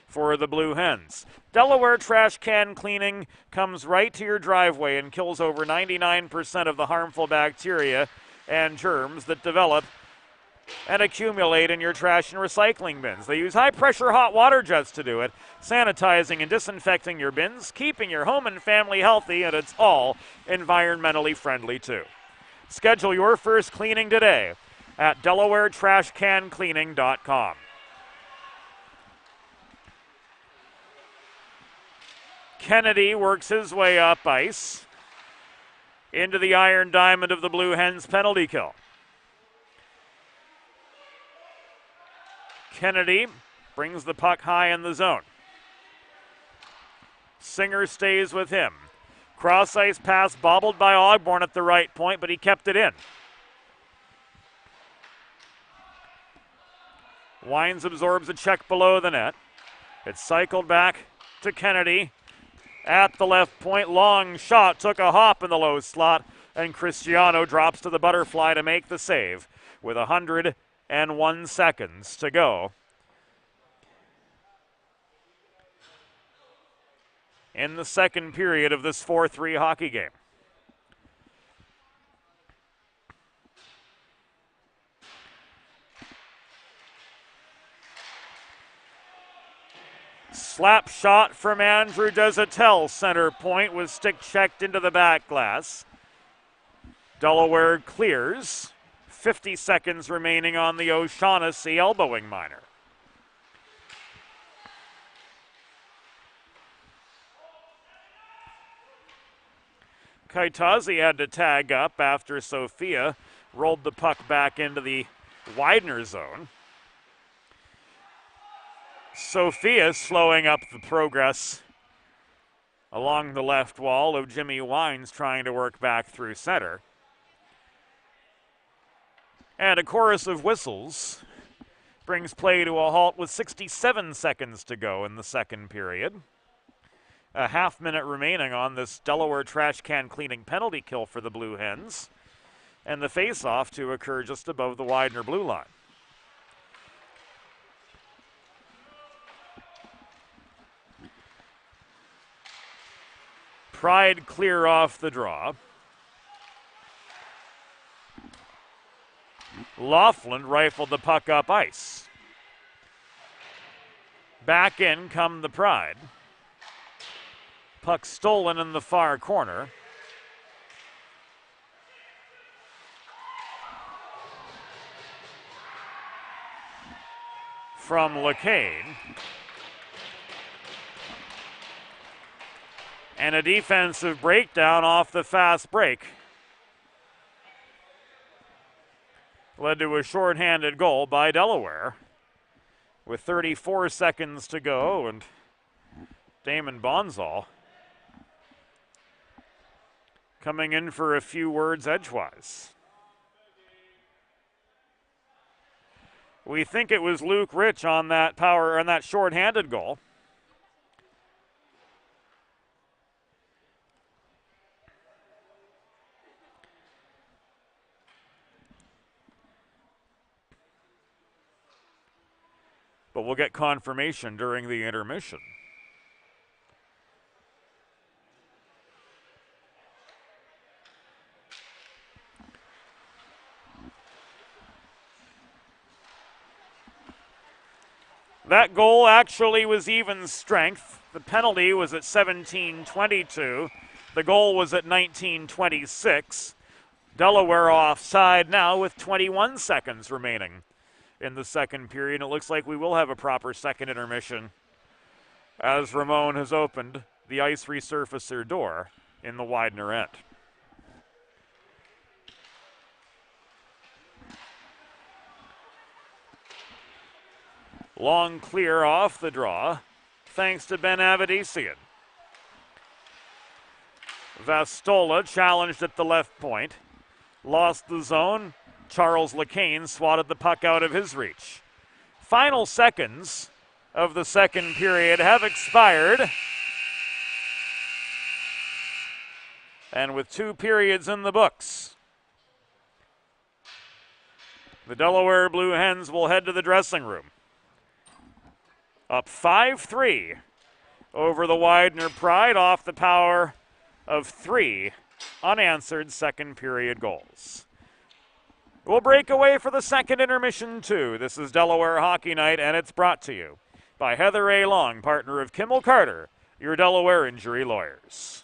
Speaker 3: for the Blue Hens. Delaware trash can cleaning comes right to your driveway and kills over 99% of the harmful bacteria and germs that develop and accumulate in your trash and recycling bins. They use high-pressure hot water jets to do it, sanitizing and disinfecting your bins, keeping your home and family healthy, and it's all environmentally friendly, too. Schedule your first cleaning today at DelawareTrashCanCleaning.com. Kennedy works his way up ice into the iron diamond of the Blue Hens penalty kill. Kennedy brings the puck high in the zone. Singer stays with him. Cross ice pass bobbled by Ogborn at the right point, but he kept it in. Wines absorbs a check below the net. It's cycled back to Kennedy at the left point. Long shot, took a hop in the low slot, and Cristiano drops to the butterfly to make the save with 101 seconds to go in the second period of this 4-3 hockey game. Slap shot from Andrew Desatel, center point, was stick checked into the back glass. Delaware clears. 50 seconds remaining on the O'Shaughnessy elbowing minor. Kaitazi had to tag up after Sophia rolled the puck back into the Widener zone. Sophia slowing up the progress along the left wall of Jimmy Wines trying to work back through center. And a chorus of whistles brings play to a halt with 67 seconds to go in the second period. A half-minute remaining on this Delaware trash can cleaning penalty kill for the Blue Hens, and the face-off to occur just above the Widener blue line. Pride clear off the draw. Laughlin rifled the puck up ice. Back in come the Pride. Puck stolen in the far corner. From LeCain. And a defensive breakdown off the fast break led to a shorthanded goal by Delaware with 34 seconds to go, and Damon Bonzal coming in for a few words edgewise. We think it was Luke Rich on that shorthanded goal. But we'll get confirmation during the intermission. That goal actually was even strength. The penalty was at 17:22. The goal was at 19:26. Delaware offside now with 21 seconds remaining in the second period. It looks like we will have a proper second intermission as Ramon has opened the ice resurfacer door in the Widener end. Long clear off the draw, thanks to Ben Avedisian. Vastola challenged at the left point, lost the zone. Charles LeCain swatted the puck out of his reach. Final seconds of the second period have expired. And with 2 periods in the books, the Delaware Blue Hens will head to the dressing room. Up 5-3 over the Widener Pride off the power of 3 unanswered second period goals. We'll break away for the second intermission too. This is Delaware Hockey Night, and it's brought to you by Heather A. Long, partner of Kimmel Carter, your Delaware injury lawyers.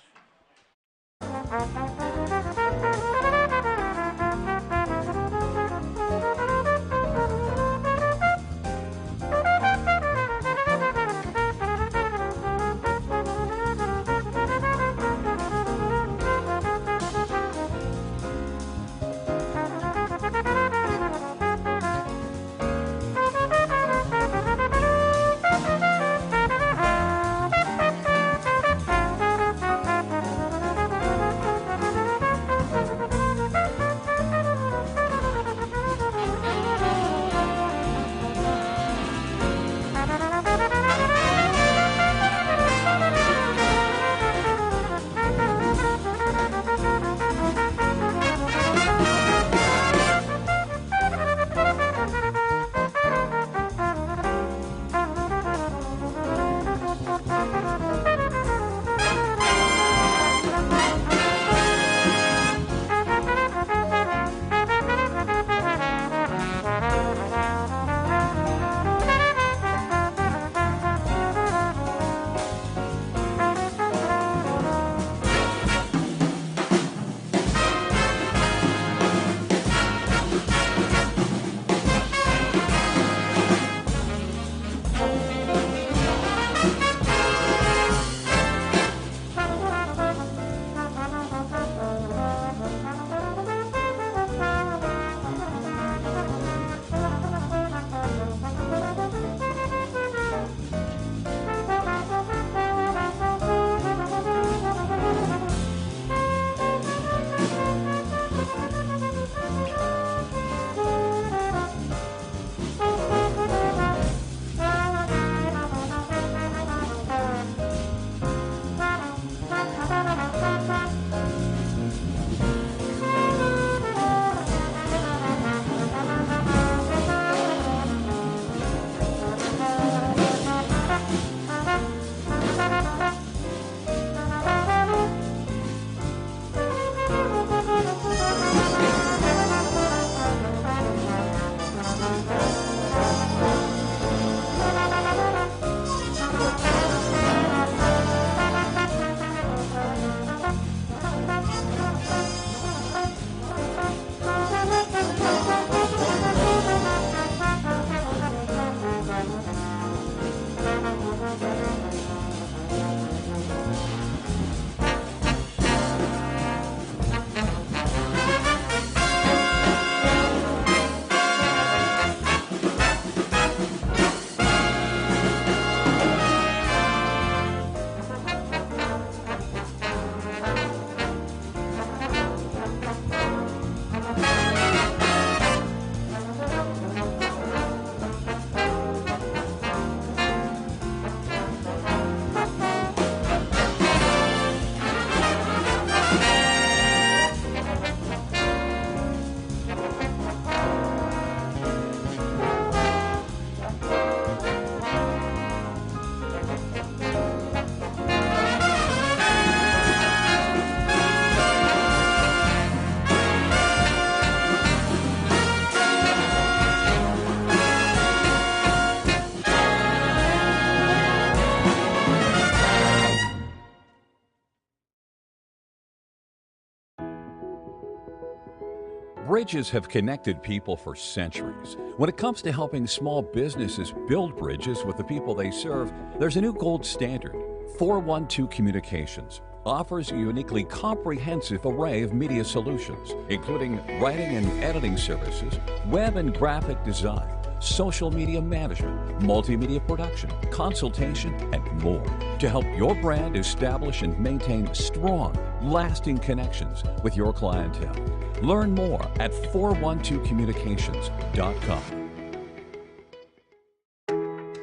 Speaker 2: Bridges have connected people for centuries. When it comes to helping small businesses build bridges with the people they serve, there's a new gold standard. 412 Communications offers a uniquely comprehensive array of media solutions, including writing and editing services, web and graphic design, social media management, multimedia production, consultation, and more to help your brand establish and maintain strong, lasting connections with your clientele. Learn more at 412communications.com.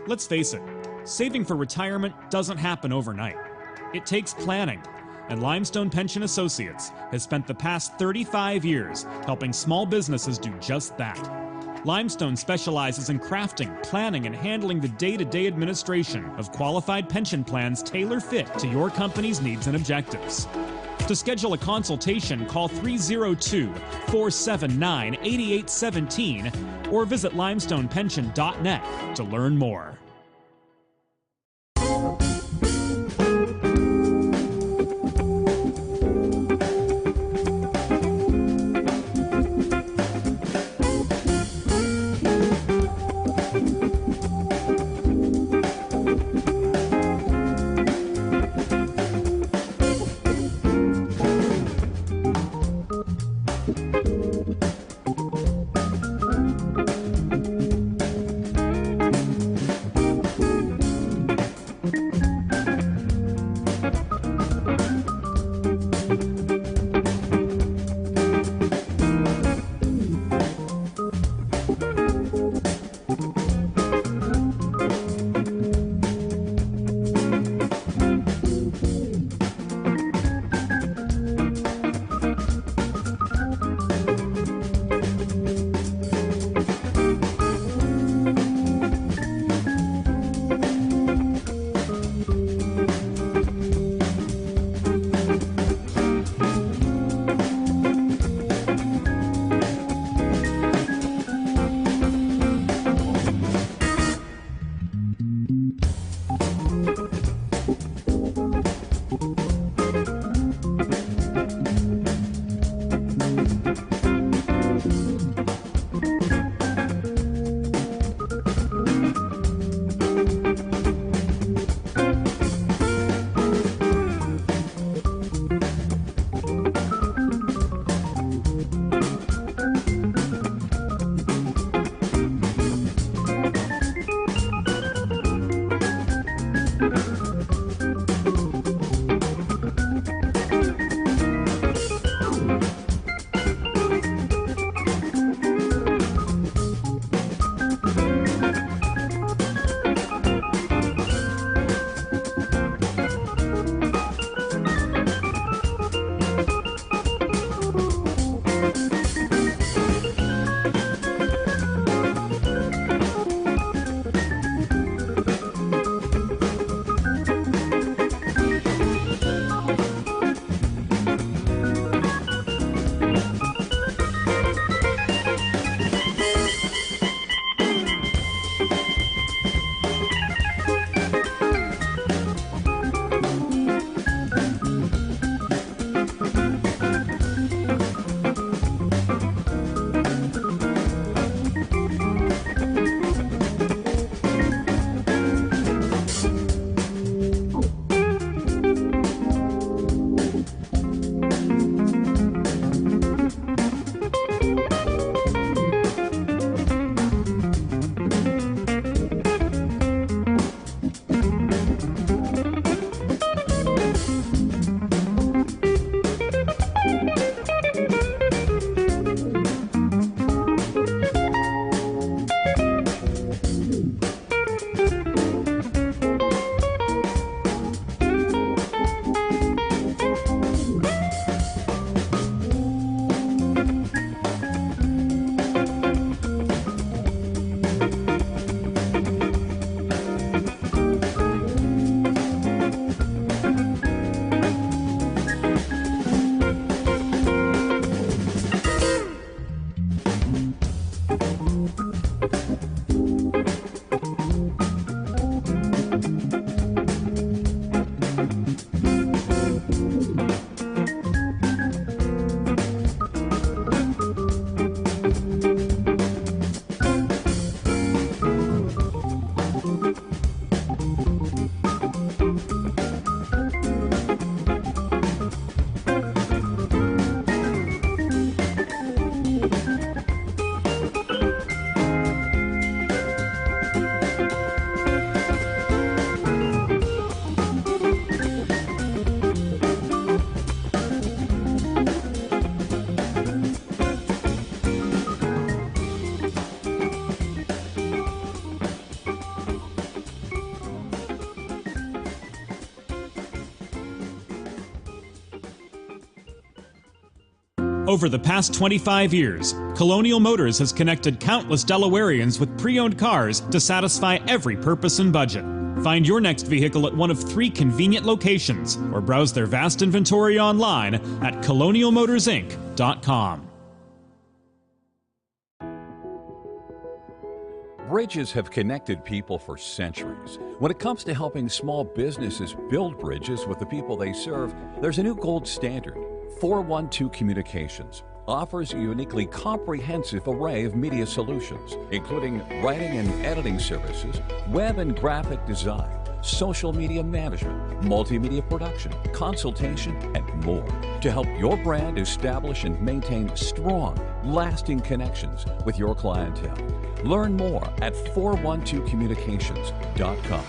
Speaker 1: Let's face it, saving for retirement doesn't happen overnight. It takes planning, and Limestone Pension Associates has spent the past 35 years helping small businesses do just that. Limestone specializes in crafting, planning, and handling the day-to-day administration of qualified pension plans tailor-fit to your company's needs and objectives. To schedule a consultation, call 302-479-8817 or visit limestonepension.net to learn more. Over the past 25 years, Colonial Motors has connected countless Delawareans with pre-owned cars to satisfy every purpose and budget. Find your next vehicle at one of 3 convenient locations or browse their vast inventory online at colonialmotorsinc.com.
Speaker 2: Bridges have connected people for centuries. When it comes to helping small businesses build bridges with the people they serve, there's a new gold standard. 412 Communications offers a uniquely comprehensive array of media solutions, including writing and editing services, web and graphic design, social media management, multimedia production, consultation, and more to help your brand establish and maintain strong, lasting connections with your clientele. Learn more at 412communications.com.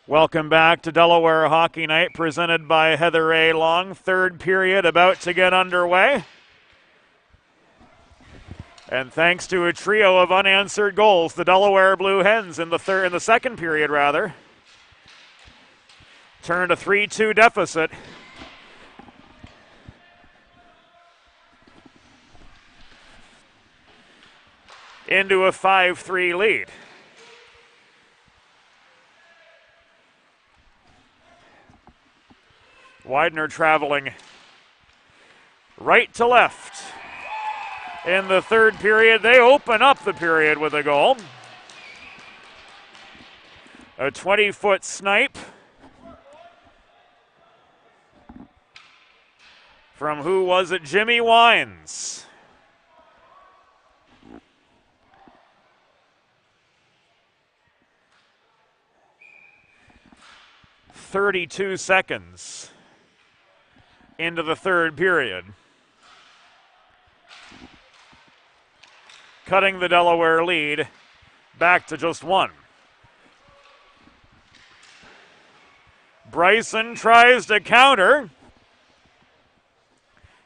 Speaker 3: Welcome back to Delaware Hockey Night, presented by Heather A. Long. Third period about to get underway. And thanks to a trio of unanswered goals, the Delaware Blue Hens in the second period turned a 3-2 deficit. Into a 5-3 lead. Widener traveling right to left. In the third period, they open up the period with a goal. A 20-foot snipe from who was it? Jimmy Wines. "32 seconds into the third period. Cutting the Delaware lead back to just 1. Bryson tries to counter.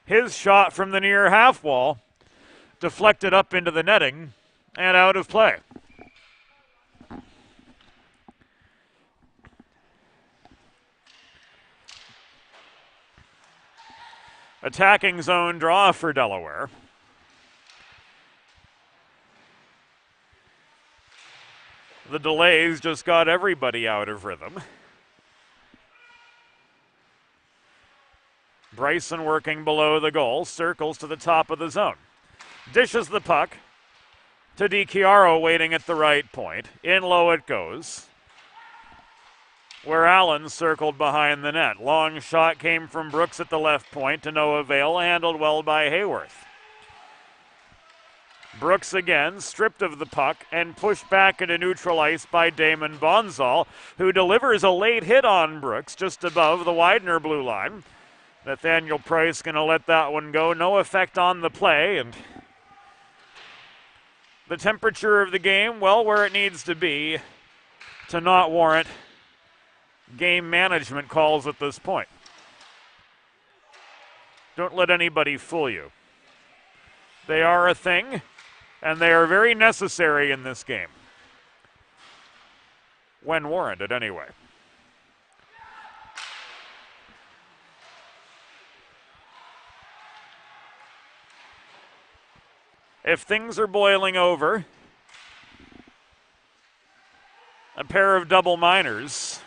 Speaker 3: His shot from the near half wall deflected up into the netting and out of play. Attacking zone draw for Delaware. The delays just got everybody out of rhythm. Bryson working below the goal, circles to the top of the zone. Dishes the puck to DiChiaro waiting at the right point. In low it goes, where Allen circled behind the net. Long shot came from Brooks at the left point to no avail, handled well by Hayworth. Brooks again, stripped of the puck and pushed back into neutral ice by Damon Bonzal, who delivers a late hit on Brooks just above the Widener blue line. Nathaniel Price going to let that one go. No effect on the play, and the temperature of the game, well, where it needs to be to not warrant game management calls at this point. Don't let anybody fool you. They are a thing, and they are very necessary in this game. When warranted, anyway. If things are boiling over, a pair of double minors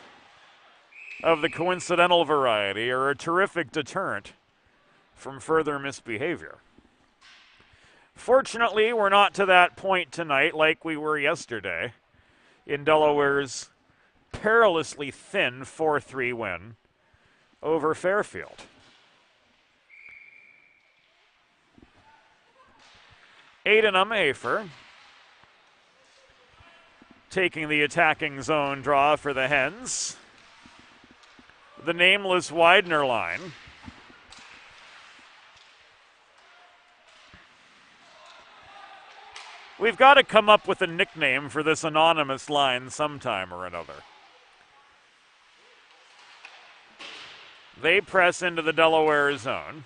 Speaker 3: of the coincidental variety are a terrific deterrent from further misbehavior. Fortunately, we're not to that point tonight like we were yesterday in Delaware's perilously thin 4-3 win over Fairfield. Aiden Umhafer taking the attacking zone draw for the Hens. The nameless Widener line. We've got to come up with a nickname for this anonymous line sometime or another. They press into the Delaware zone.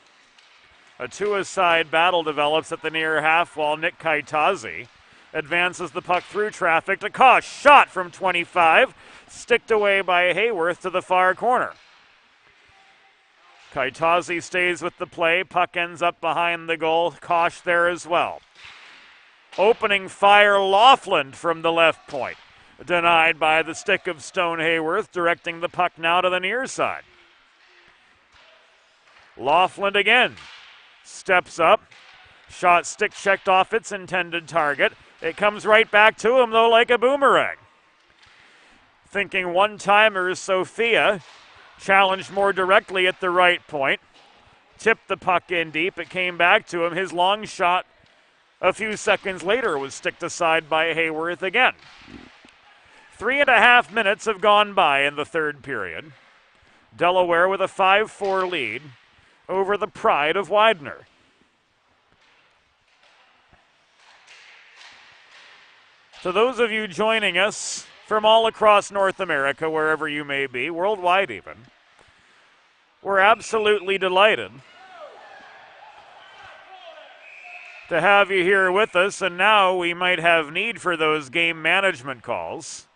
Speaker 3: A two-a-side battle develops at the near half wall. Nick Kaitazi advances the puck through traffic to Kosh. Shot from 25, sticked away by Hayworth to the far corner. Kaitazi stays with the play. Puck ends up behind the goal. Kosh there as well. Opening fire, Laughlin from the left point. Denied by the stick of Stone Hayworth, directing the puck now to the near side. Laughlin again steps up. Shot stick checked off its intended target. It comes right back to him, though, like a boomerang. Thinking one-timer, Sophia challenged more directly at the right point. Tipped the puck in deep. It came back to him. His long shot a few seconds later was sticked aside by Hayworth again. 3.5 minutes have gone by in the third period. Delaware with a 5-4 lead over the Pride of Widener. To those of you joining us from all across North America, wherever you may be, worldwide even, we're absolutely delighted to have you here with us, and now we might have need for those game management calls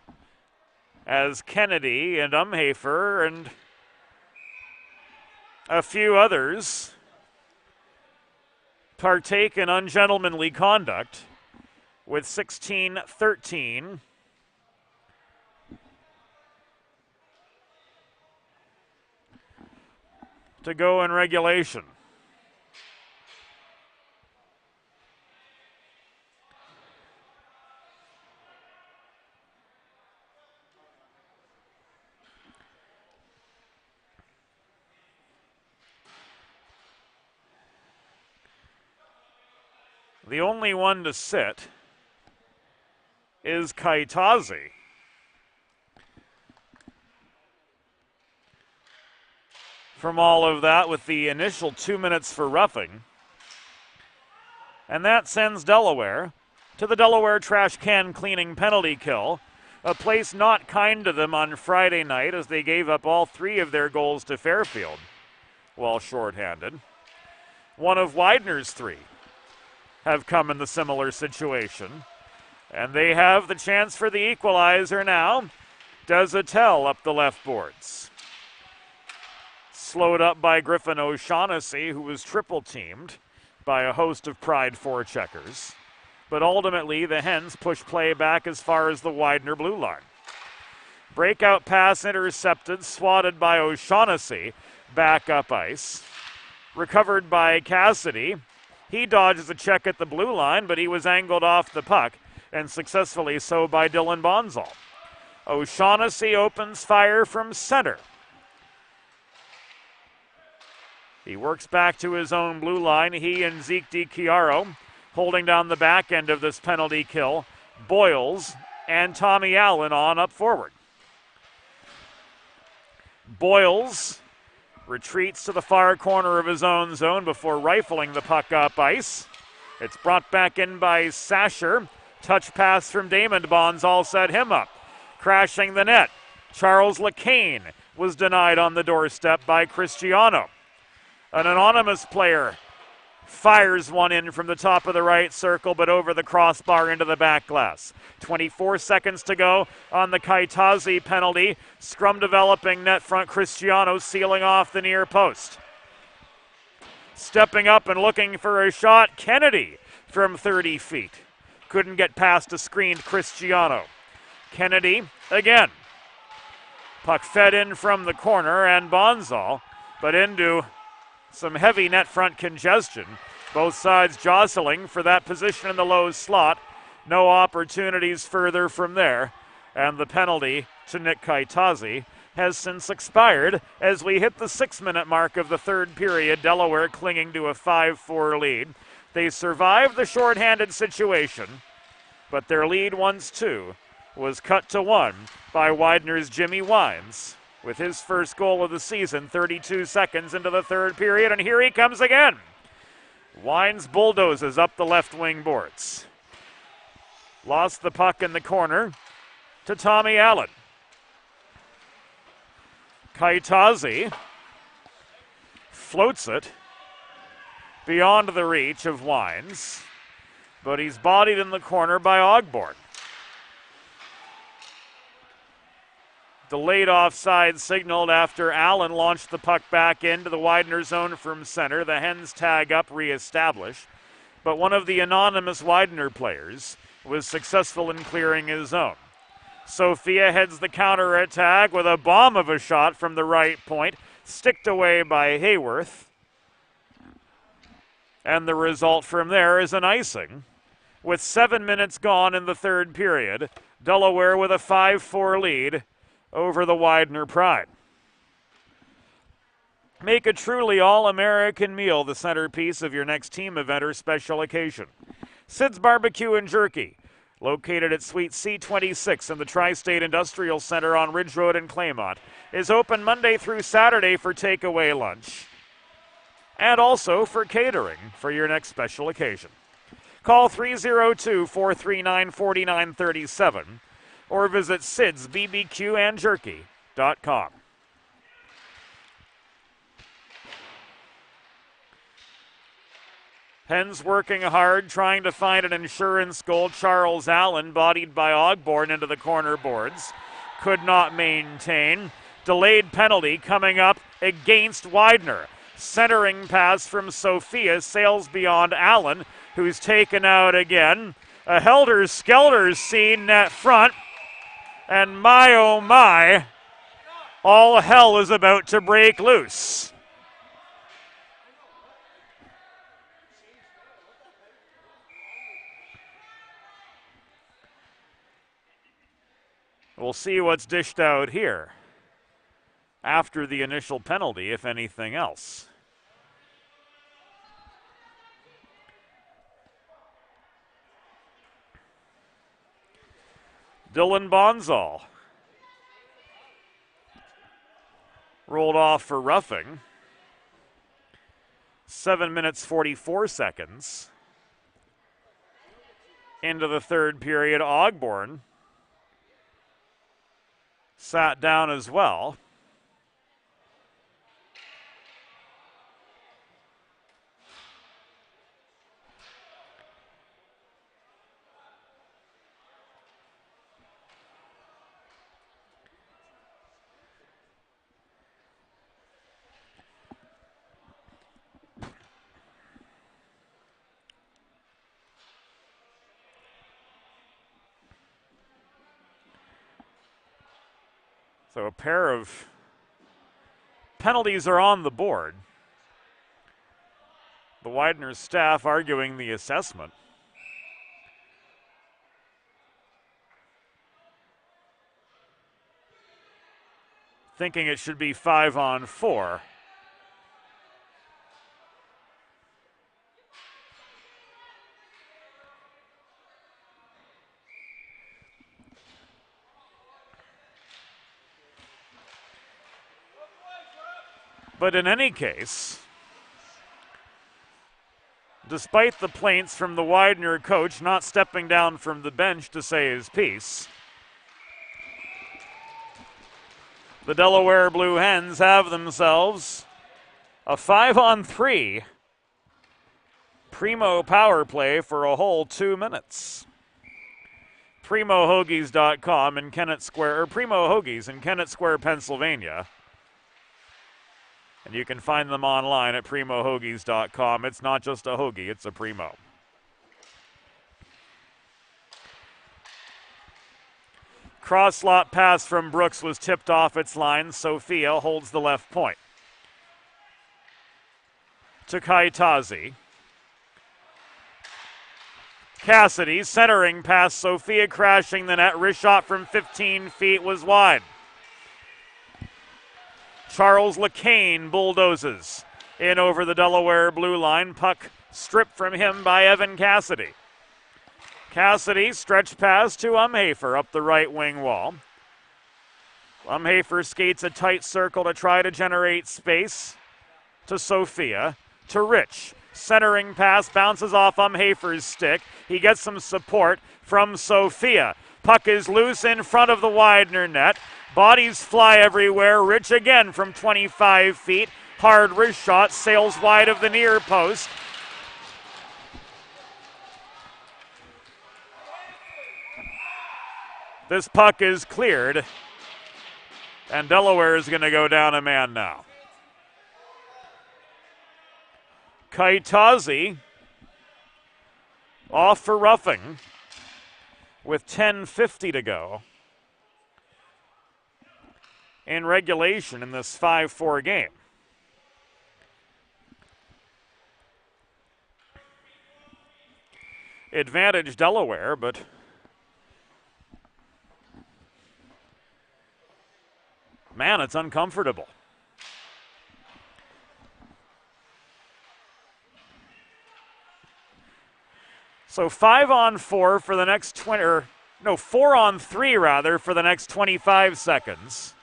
Speaker 3: as Kennedy and Umhafer and a few others partake in ungentlemanly conduct with 16-13 to go in regulation. The only one to sit is Kaitazi. From all of that with the initial 2 minutes for roughing. And that sends Delaware to the Delaware trash can cleaning penalty kill, a place not kind to them on Friday night as they gave up all 3 of their goals to Fairfield while shorthanded. One of Widener's 3 have come in the similar situation. And they have the chance for the equalizer now. Desautels up the left boards. Slowed up by Griffin O'Shaughnessy, who was triple-teamed by a host of Pride forecheckers. But ultimately, the Hens push play back as far as the Widener blue line. Breakout pass intercepted, swatted by O'Shaughnessy, back up ice. Recovered by Cassidy. He dodges a check at the blue line, but he was angled off the puck, and successfully so by Dylan Bonzal. O'Shaughnessy opens fire from center. He works back to his own blue line. He and Zeke DiChiaro holding down the back end of this penalty kill. Boyles and Tommy Allen on up forward. Boyles retreats to the far corner of his own zone before rifling the puck up ice. It's brought back in by Sasher. Touch pass from Damon. Bonzal set him up. Crashing the net. Charles Lacane was denied on the doorstep by Cristiano. An anonymous player fires one in from the top of the right circle, but over the crossbar into the back glass. 24 seconds to go on the Kaitazi penalty. Scrum developing net front. Cristiano sealing off the near post. Stepping up and looking for a shot. Kennedy from 30 feet. Couldn't get past a screened Cristiano. Kennedy again. Puck fed in from the corner and Bonzal, but into some heavy net front congestion. Both sides jostling for that position in the low slot. No opportunities further from there. And the penalty to Nick Kaitazi has since expired as we hit the 6-minute mark of the third period. Delaware clinging to a 5-4 lead. They survived the shorthanded situation, but their lead once two was cut to 1 by Widener's Jimmy Wines with his first goal of the season 32 seconds into the third period, and here he comes again. Wines bulldozes up the left wing boards. Lost the puck in the corner to Tommy Allen. Kaitazi floats it beyond the reach of Wines, but he's bodied in the corner by Ogborn. Delayed offside signaled after Allen launched the puck back into the Widener zone from center. The Hens tag up, reestablished. But one of the anonymous Widener players was successful in clearing his zone. Sophia heads the counterattack with a bomb of a shot from the right point, sticked away by Hayworth. And the result from there is an icing. With 7 minutes gone in the third period, Delaware with a 5-4 lead over the Widener Pride. Make a truly all-American meal the centerpiece of your next team event or special occasion. Sid's Barbecue and Jerky, located at Suite C26 in the Tri-State Industrial Center on Ridge Road in Claymont, is open Monday through Saturday for takeaway lunch and also for catering for your next special occasion. Call 302-439-4937 or visit sidsbbqandjerky.com. Hens working hard, trying to find an insurance goal. Charles Allen, bodied by Ogborn into the corner boards, could not maintain. Delayed penalty coming up against Widener. Centering pass from Sophia sails beyond Allen, who's taken out again. A helter-skelter scene net front. And my, oh my, all hell is about to break loose. We'll see what's dished out here after the initial penalty, if anything else. Dylan Bonzal rolled off for roughing. 7 minutes, 44 seconds into the third period. Ogborn sat down as well. So a pair of penalties are on the board. The Widener staff arguing the assessment. Thinking it should be 5-on-4. But in any case, despite the plaints from the Widener coach not stepping down from the bench to say his piece, the Delaware Blue Hens have themselves a 5-on-3 Primo power play for a whole 2 minutes. PrimoHoagies.com in Kennett Square, or Primo Hoagies in Kennett Square, Pennsylvania. And you can find them online at PrimoHoagies.com. It's not just a hoagie, it's a Primo. Cross-slot pass from Brooks was tipped off its line. Sophia holds the left point. To Kaitazi. Cassidy centering past Sophia, crashing the net. Wrist shot from 15 feet was wide. Charles LeCain bulldozes in over the Delaware blue line. Puck stripped from him by Evan Cassidy. Cassidy stretched pass to Umhafer up the right wing wall. Umhafer skates a tight circle to try to generate space to Sophia, to Rich. Centering pass bounces off Umhafer's stick. He gets some support from Sophia. Puck is loose in front of the Widener net. Bodies fly everywhere. Rich again from 25 feet. Hard wrist shot sails wide of the near post. This puck is cleared, and Delaware is going to go down a man now. Kaitazi off for roughing with 10:50 to go in regulation in this 5-4 game. Advantage Delaware, but man, it's uncomfortable. So 5-on-4 for the next 20, or no, 4-on-3 rather, for the next 25 seconds.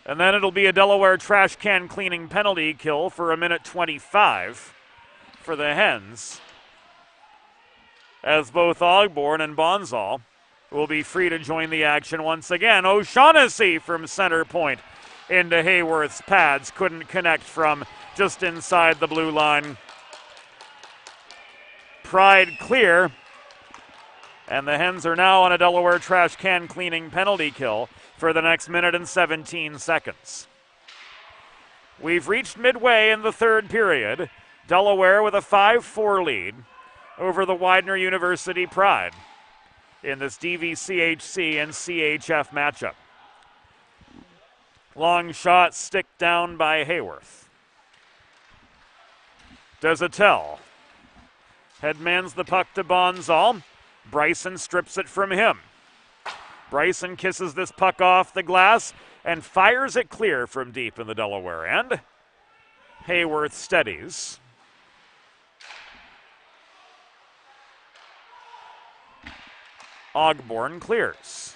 Speaker 3: And then it'll be a Delaware trash can cleaning penalty kill for 1:25 for the Hens, as both Ogborn and Bonzal will be free to join the action once again. O'Shaughnessy from center point into Hayworth's pads. Couldn't connect from just inside the blue line. Pride clear. And the Hens are now on a Delaware trash can cleaning penalty kill for the next 1:17. We've reached midway in the third period. Delaware with a 5-4 lead over the Widener University Pride in this DVCHC and CHF matchup. Long shot, stick down by Hayworth. Desautels headmans the puck to Bonzal. Bryson strips it from him. Bryson kisses this puck off the glass and fires it clear from deep in the Delaware end. Hayworth steadies. Ogborn clears.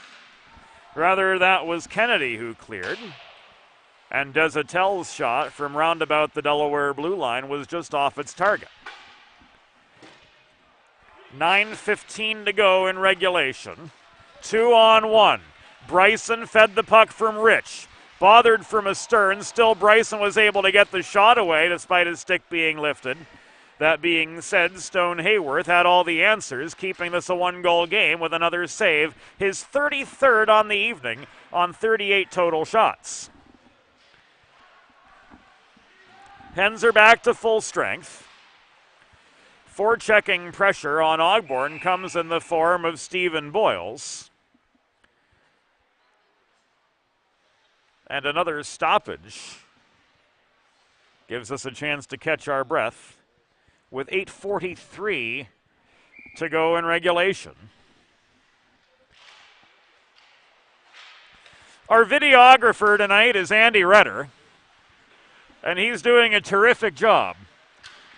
Speaker 3: Rather, that was Kennedy who cleared. And Desautels' shot from roundabout the Delaware blue line was just off its target. 9:15 to go in regulation. 2-on-1. Bryson fed the puck from Rich. Bothered from astern. Still, Bryson was able to get the shot away despite his stick being lifted. That being said, Stone Hayworth had all the answers, keeping this a one-goal game with another save, his 33rd on the evening on 38 total shots. Hens are back to full strength. Forechecking pressure on Ogborn comes in the form of Stephen Boyles. And another stoppage gives us a chance to catch our breath with 8:43 to go in regulation. Our videographer tonight is Andy Redder, and he's doing a terrific job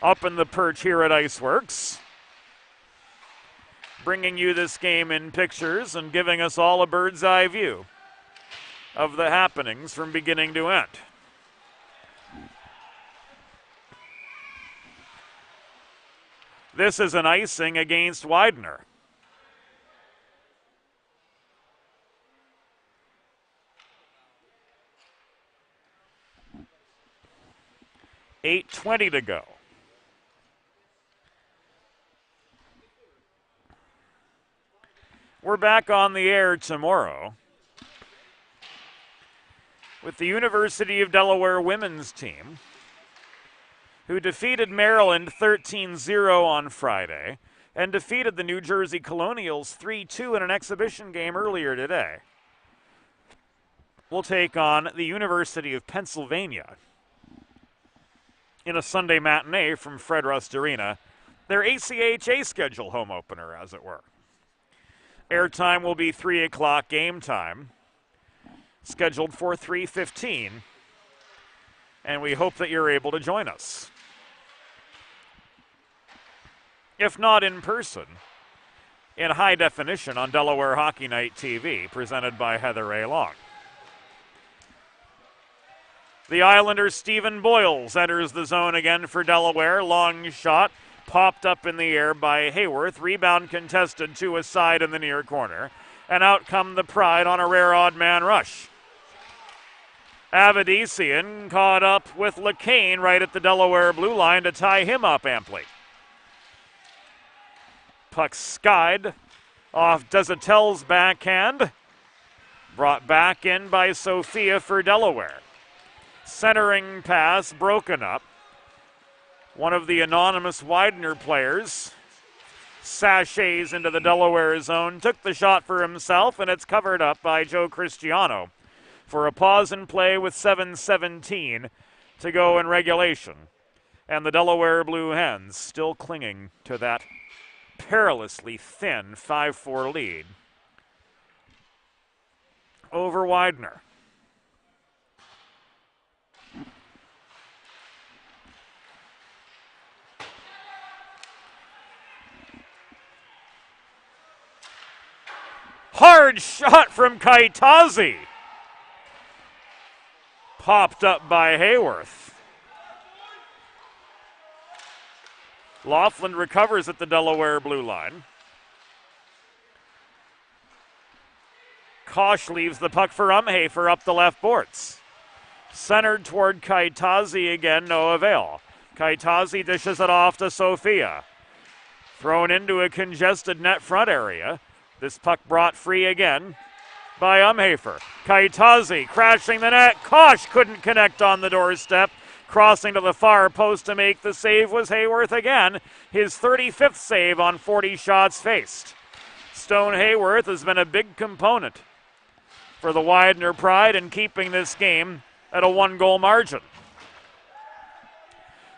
Speaker 3: up in the perch here at Iceworks, bringing you this game in pictures and giving us all a bird's eye view of the happenings from beginning to end. This is an icing against Widener. $8:20 to go. We're back on the air tomorrow with the University of Delaware women's team, who defeated Maryland 13-0 on Friday and defeated the New Jersey Colonials 3-2 in an exhibition game earlier today. We'll take on the University of Pennsylvania in a Sunday matinee from Fred Rust Arena their ACHA schedule home opener, as it were. Airtime will be 3 o'clock game time, scheduled for 3:15, and we hope that you're able to join us. If not in person, in high definition on Delaware Hockey Night TV, presented by Heather A. Long. The Islander Stephen Boyles enters the zone again for Delaware. Long shot, popped up in the air by Hayworth. Rebound contested to a side in the near corner. And out come the Pride on a rare odd man rush. Avedisian caught up with LeCain right at the Delaware blue line to tie him up amply. Puck skied off Desautel's backhand. Brought back in by Sophia for Delaware. Centering pass broken up. One of the anonymous Widener players sachets into the Delaware zone, took the shot for himself, and it's covered up by Joe Cristiano for a pause in play with 7:17 to go in regulation. And the Delaware Blue Hens still clinging to that perilously thin 5-4 lead over Widener. Hard shot from Kaitazi. Popped up by Hayworth. Laughlin recovers at the Delaware blue line. Kosh leaves the puck for Umhafer up the left boards. Centered toward Kaitazi again, no avail. Kaitazi dishes it off to Sophia. Thrown into a congested net front area. This puck brought free again by Umhafer. Kaitazi crashing the net. Kosh couldn't connect on the doorstep. Crossing to the far post to make the save was Hayworth again. His 35th save on 40 shots faced. Stone Hayworth has been a big component for the Widener Pride in keeping this game at a 1-goal margin.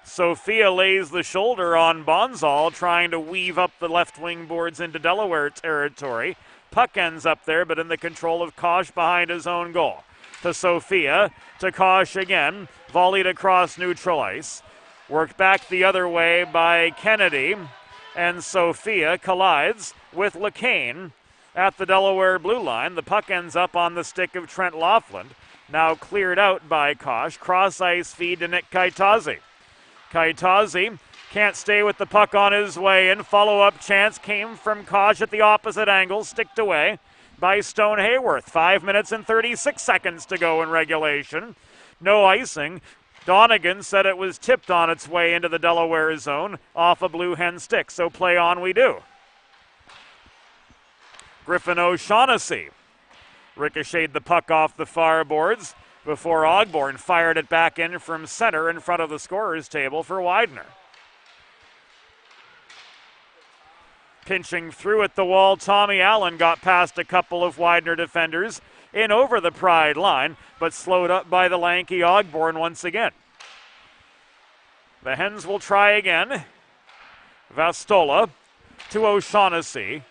Speaker 3: Sophia lays the shoulder on Bonzal, trying to weave up the left wing boards into Delaware territory. Puck ends up there, but in the control of Kosh behind his own goal. To Sophia, to Kosh again, volleyed across neutral ice. Worked back the other way by Kennedy, and Sophia collides with LeCain at the Delaware blue line. The puck ends up on the stick of Trent Laughlin, now cleared out by Kosh. Cross ice feed to Nick Kaitazi. Kaitazi can't stay with the puck on his way in. Follow-up chance came from Kosh at the opposite angle, sticked away by Stone Hayworth. 5 minutes and 36 seconds to go in regulation. No icing. Donegan said it was tipped on its way into the Delaware zone off a Blue Hen stick, so play on we do. Griffin O'Shaughnessy ricocheted the puck off the far boards before Ogborn fired it back in from center in front of the scorer's table for Widener. Pinching through at the wall, Tommy Allen got past a couple of Widener defenders in over the Pride line, but slowed up by the lanky Ogborn once again. The Hens will try again. Vastola to O'Shaughnessy.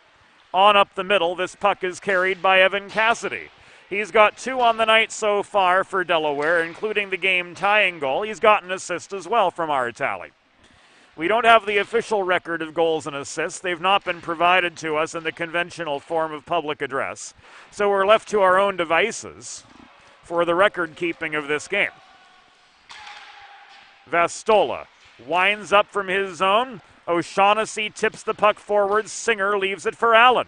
Speaker 3: On up the middle, this puck is carried by Evan Cassidy. He's got 2 on the night so far for Delaware, including the game-tying goal. He's got an assist as well from our tally. We don't have the official record of goals and assists. They've not been provided to us in the conventional form of public address. So we're left to our own devices for the record keeping of this game. Vastola winds up from his zone. O'Shaughnessy tips the puck forward. Singer leaves it for Allen.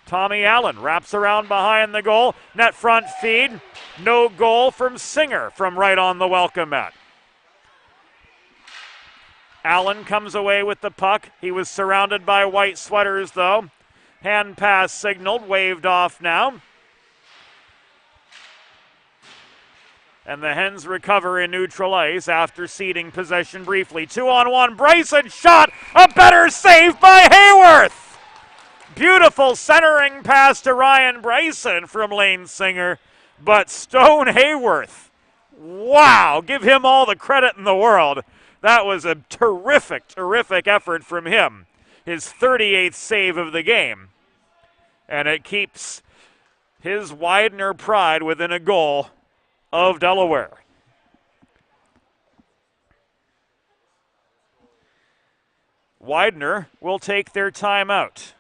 Speaker 3: Tommy Allen wraps around behind the goal. Net front feed. No goal from Singer from right on the welcome mat. Allen comes away with the puck. He was surrounded by white sweaters, though. Hand pass signaled, waved off now. And the Hens recover in neutral ice after ceding possession briefly. 2-on-1, Bryson shot! A better save by Hayworth! Beautiful centering pass to Ryan Bryson from Lane Singer. But Stone Hayworth, wow, give him all the credit in the world. That was a terrific, terrific effort from him. His 38th save of the game. And it keeps his Widener Pride within a goal of Delaware. Widener will take their timeout.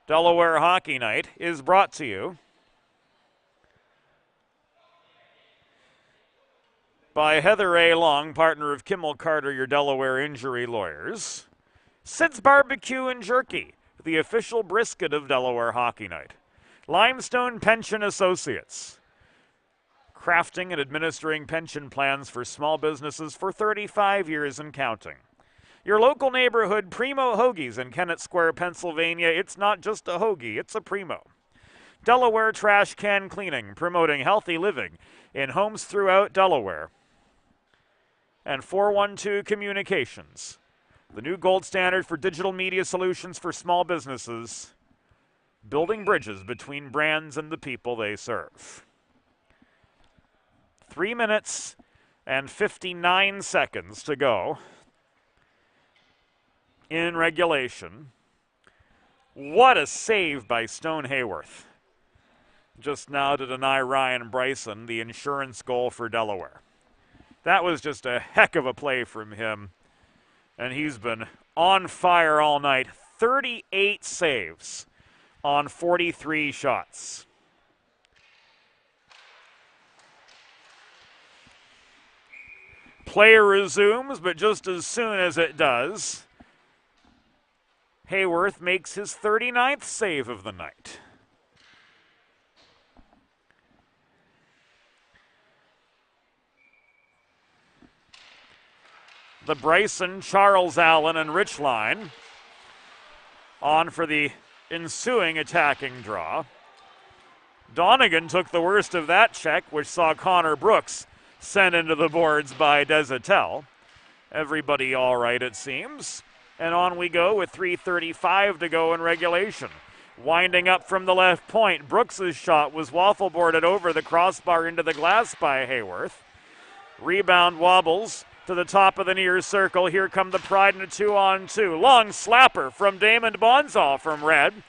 Speaker 3: Delaware Hockey Night is brought to you by Heather A. Long, partner of Kimmel Carter, your Delaware injury lawyers. Sid's Barbecue and Jerky, the official brisket of Delaware Hockey Night. Limestone Pension Associates, crafting and administering pension plans for small businesses for 35 years and counting. Your local neighborhood Primo Hoagies in Kennett Square, Pennsylvania. It's not just a hoagie, it's a Primo. Delaware Trash Can Cleaning, promoting healthy living in homes throughout Delaware. And 412 Communications, the new gold standard for digital media solutions for small businesses, building bridges between brands and the people they serve. 3 minutes and 59 seconds to go in regulation. What a save by Stone Hayworth just now to deny Ryan Bryson the insurance goal for Delaware. That was just a heck of a play from him, and he's been on fire all night. 38 saves on 43 shots. Play resumes, but just as soon as it does, Hayworth makes his 39th save of the night. The Bryson, Charles Allen, and Rich line on for the ensuing attacking draw. Donegan took the worst of that check, which saw Connor Brooks sent into the boards by Desatel. Everybody all right, it seems. And on we go with 3:35 to go in regulation. Winding up from the left point, Brooks' shot was waffle boarded over the crossbar into the glass by Hayworth. Rebound wobbles to the top of the near circle. Here come the Pride in a 2-on-2. Long slapper from Damon Bonzal from Red.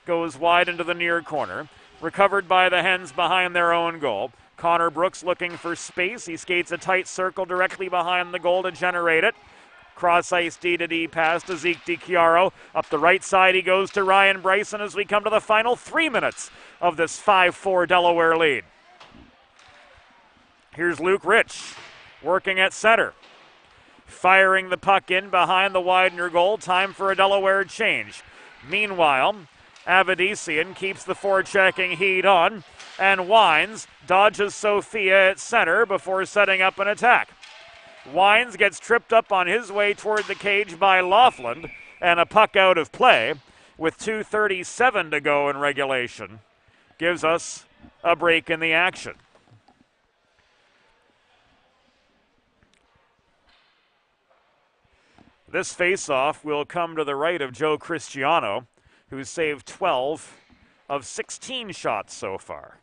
Speaker 3: Goes wide into the near corner. Recovered by the Hens behind their own goal. Connor Brooks looking for space. He skates a tight circle directly behind the goal to generate it. Cross-ice D-to-D pass to Zeke DiChiaro. Up the right side he goes to Ryan Bryson as we come to the final 3 minutes of this 5-4 Delaware lead. Here's Luke Rich working at center. Firing the puck in behind the Widener goal. Time for a Delaware change. Meanwhile, Avedisian keeps the forechecking heat on and Wines dodges Sophia at center before setting up an attack. Wines gets tripped up on his way toward the cage by Laughlin and a puck out of play with 2:37 to go in regulation. Gives us a break in the action. This faceoff will come to the right of Joe Cristiano, who's saved 12 of 16 shots so far.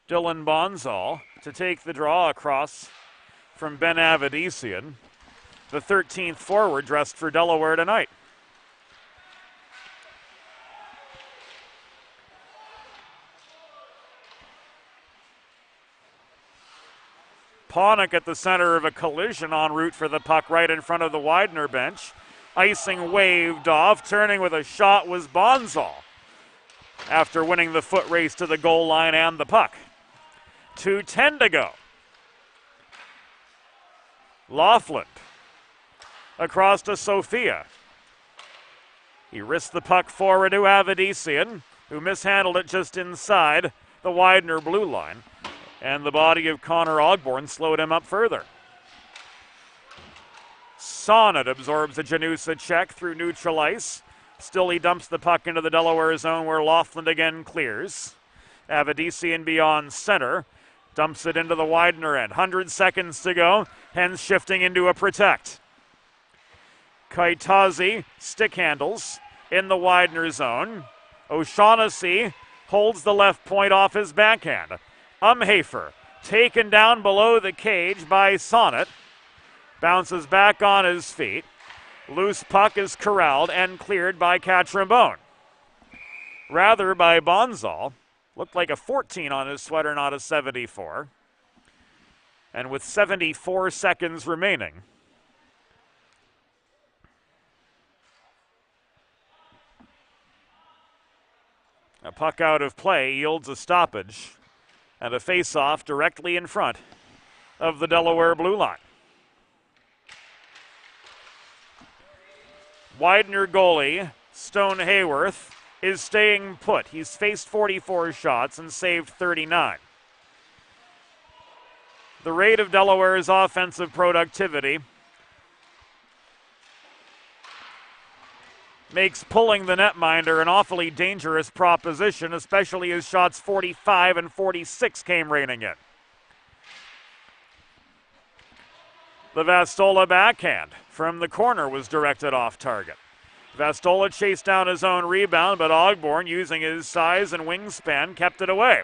Speaker 3: Dylan Bonzal to take the draw across from Ben Avedisian, the 13th forward dressed for Delaware tonight. Paunick at the center of a collision en route for the puck right in front of the Widener bench. Icing waved off. Turning with a shot was Bonzal after winning the foot race to the goal line and the puck. 2:10 to go. Laughlin across to Sophia. He risked the puck forward to Avedisian, who mishandled it just inside the Widener blue line. And the body of Connor Ogborn slowed him up further. Sonnet absorbs a Janusa check through neutral ice. Still he dumps the puck into the Delaware zone where Laughlin again clears. Avedisian beyond center. Dumps it into the Widener end. 100 seconds to go. Hens shifting into a protect. Kaitazi stick handles in the Widener zone. O'Shaughnessy holds the left point off his backhand. Umhafer taken down below the cage by Sonnet. Bounces back on his feet. Loose puck is corralled and cleared by Catrimbone. Rather by Bonzal. Looked like a 14 on his sweater, not a 74. And with 74 seconds remaining, a puck out of play yields a stoppage and a face-off directly in front of the Delaware blue line. Widener goalie Stone Hayworth is staying put. He's faced 44 shots and saved 39. The rate of Delaware's offensive productivity makes pulling the netminder an awfully dangerous proposition, especially as shots 45 and 46 came raining in. The Vastola backhand from the corner was directed off target. Vastola chased down his own rebound, but Ogborn, using his size and wingspan, kept it away.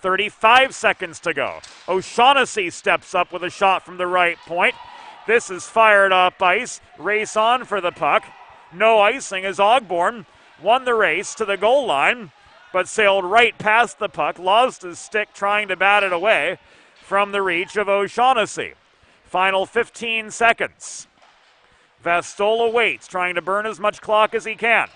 Speaker 3: 35 seconds to go. O'Shaughnessy steps up with a shot from the right point. This is fired off ice. Race on for the puck. No icing as Ogborn won the race to the goal line, but sailed right past the puck, lost his stick trying to bat it away from the reach of O'Shaughnessy. Final 15 seconds. Vastola waits, trying to burn as much clock as he can.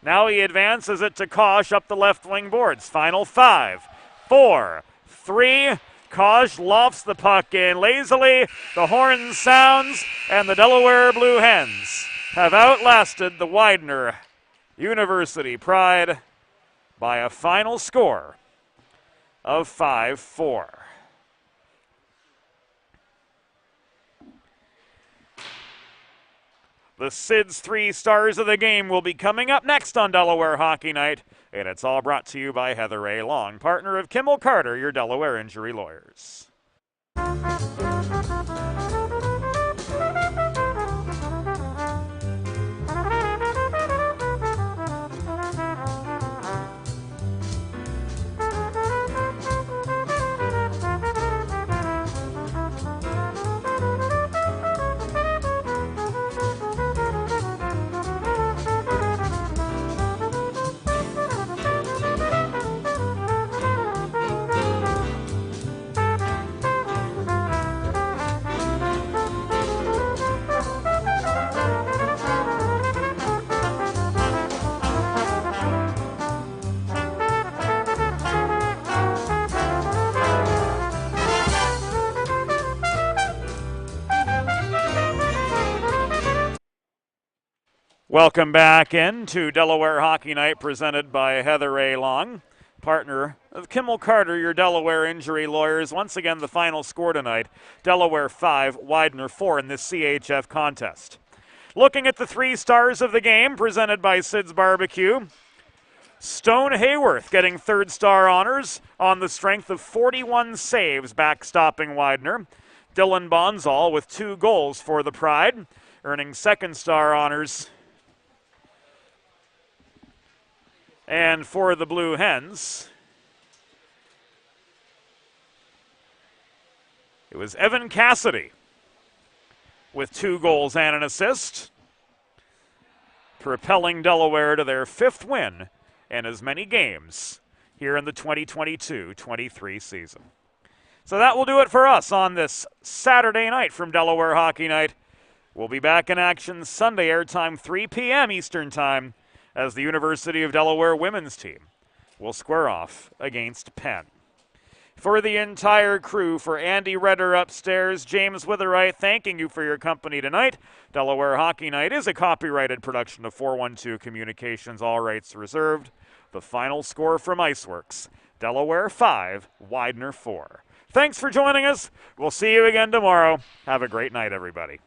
Speaker 3: Now he advances it to Kosh up the left wing boards. Final 5, 4, 3. Kosh lofts the puck in lazily. The horn sounds, and the Delaware Blue Hens have outlasted the Widener University Pride by a final score of 5-4. The Sid's 3 stars of the game will be coming up next on Delaware Hockey Night, and it's all brought to you by Heather A. Long, partner of Kimmel Carter, your Delaware injury lawyers. Welcome back into Delaware Hockey Night, presented by Heather A. Long, partner of Kimmel Carter, your Delaware injury lawyers. Once again, the final score tonight, Delaware 5, Widener 4 in this CHF contest. Looking at the 3 stars of the game, presented by Sid's Barbecue. Stone Hayworth getting 3rd star honors on the strength of 41 saves backstopping Widener. Dylan Bonzal with 2 goals for the Pride, earning 2nd star honors. And for the Blue Hens, it was Evan Cassidy with 2 goals and an assist, propelling Delaware to their 5th win in as many games here in the 2022-23 season. So that will do it for us on this Saturday night from Delaware Hockey Night. We'll be back in action Sunday, airtime 3 p.m. Eastern Time, as the University of Delaware women's team will square off against Penn. For the entire crew, for Andy Redder upstairs, James Witherite, thanking you for your company tonight. Delaware Hockey Night is a copyrighted production of 412 Communications, all rights reserved. The final score from Iceworks, Delaware 5, Widener 4. Thanks for joining us. We'll see you again tomorrow. Have a great night, everybody.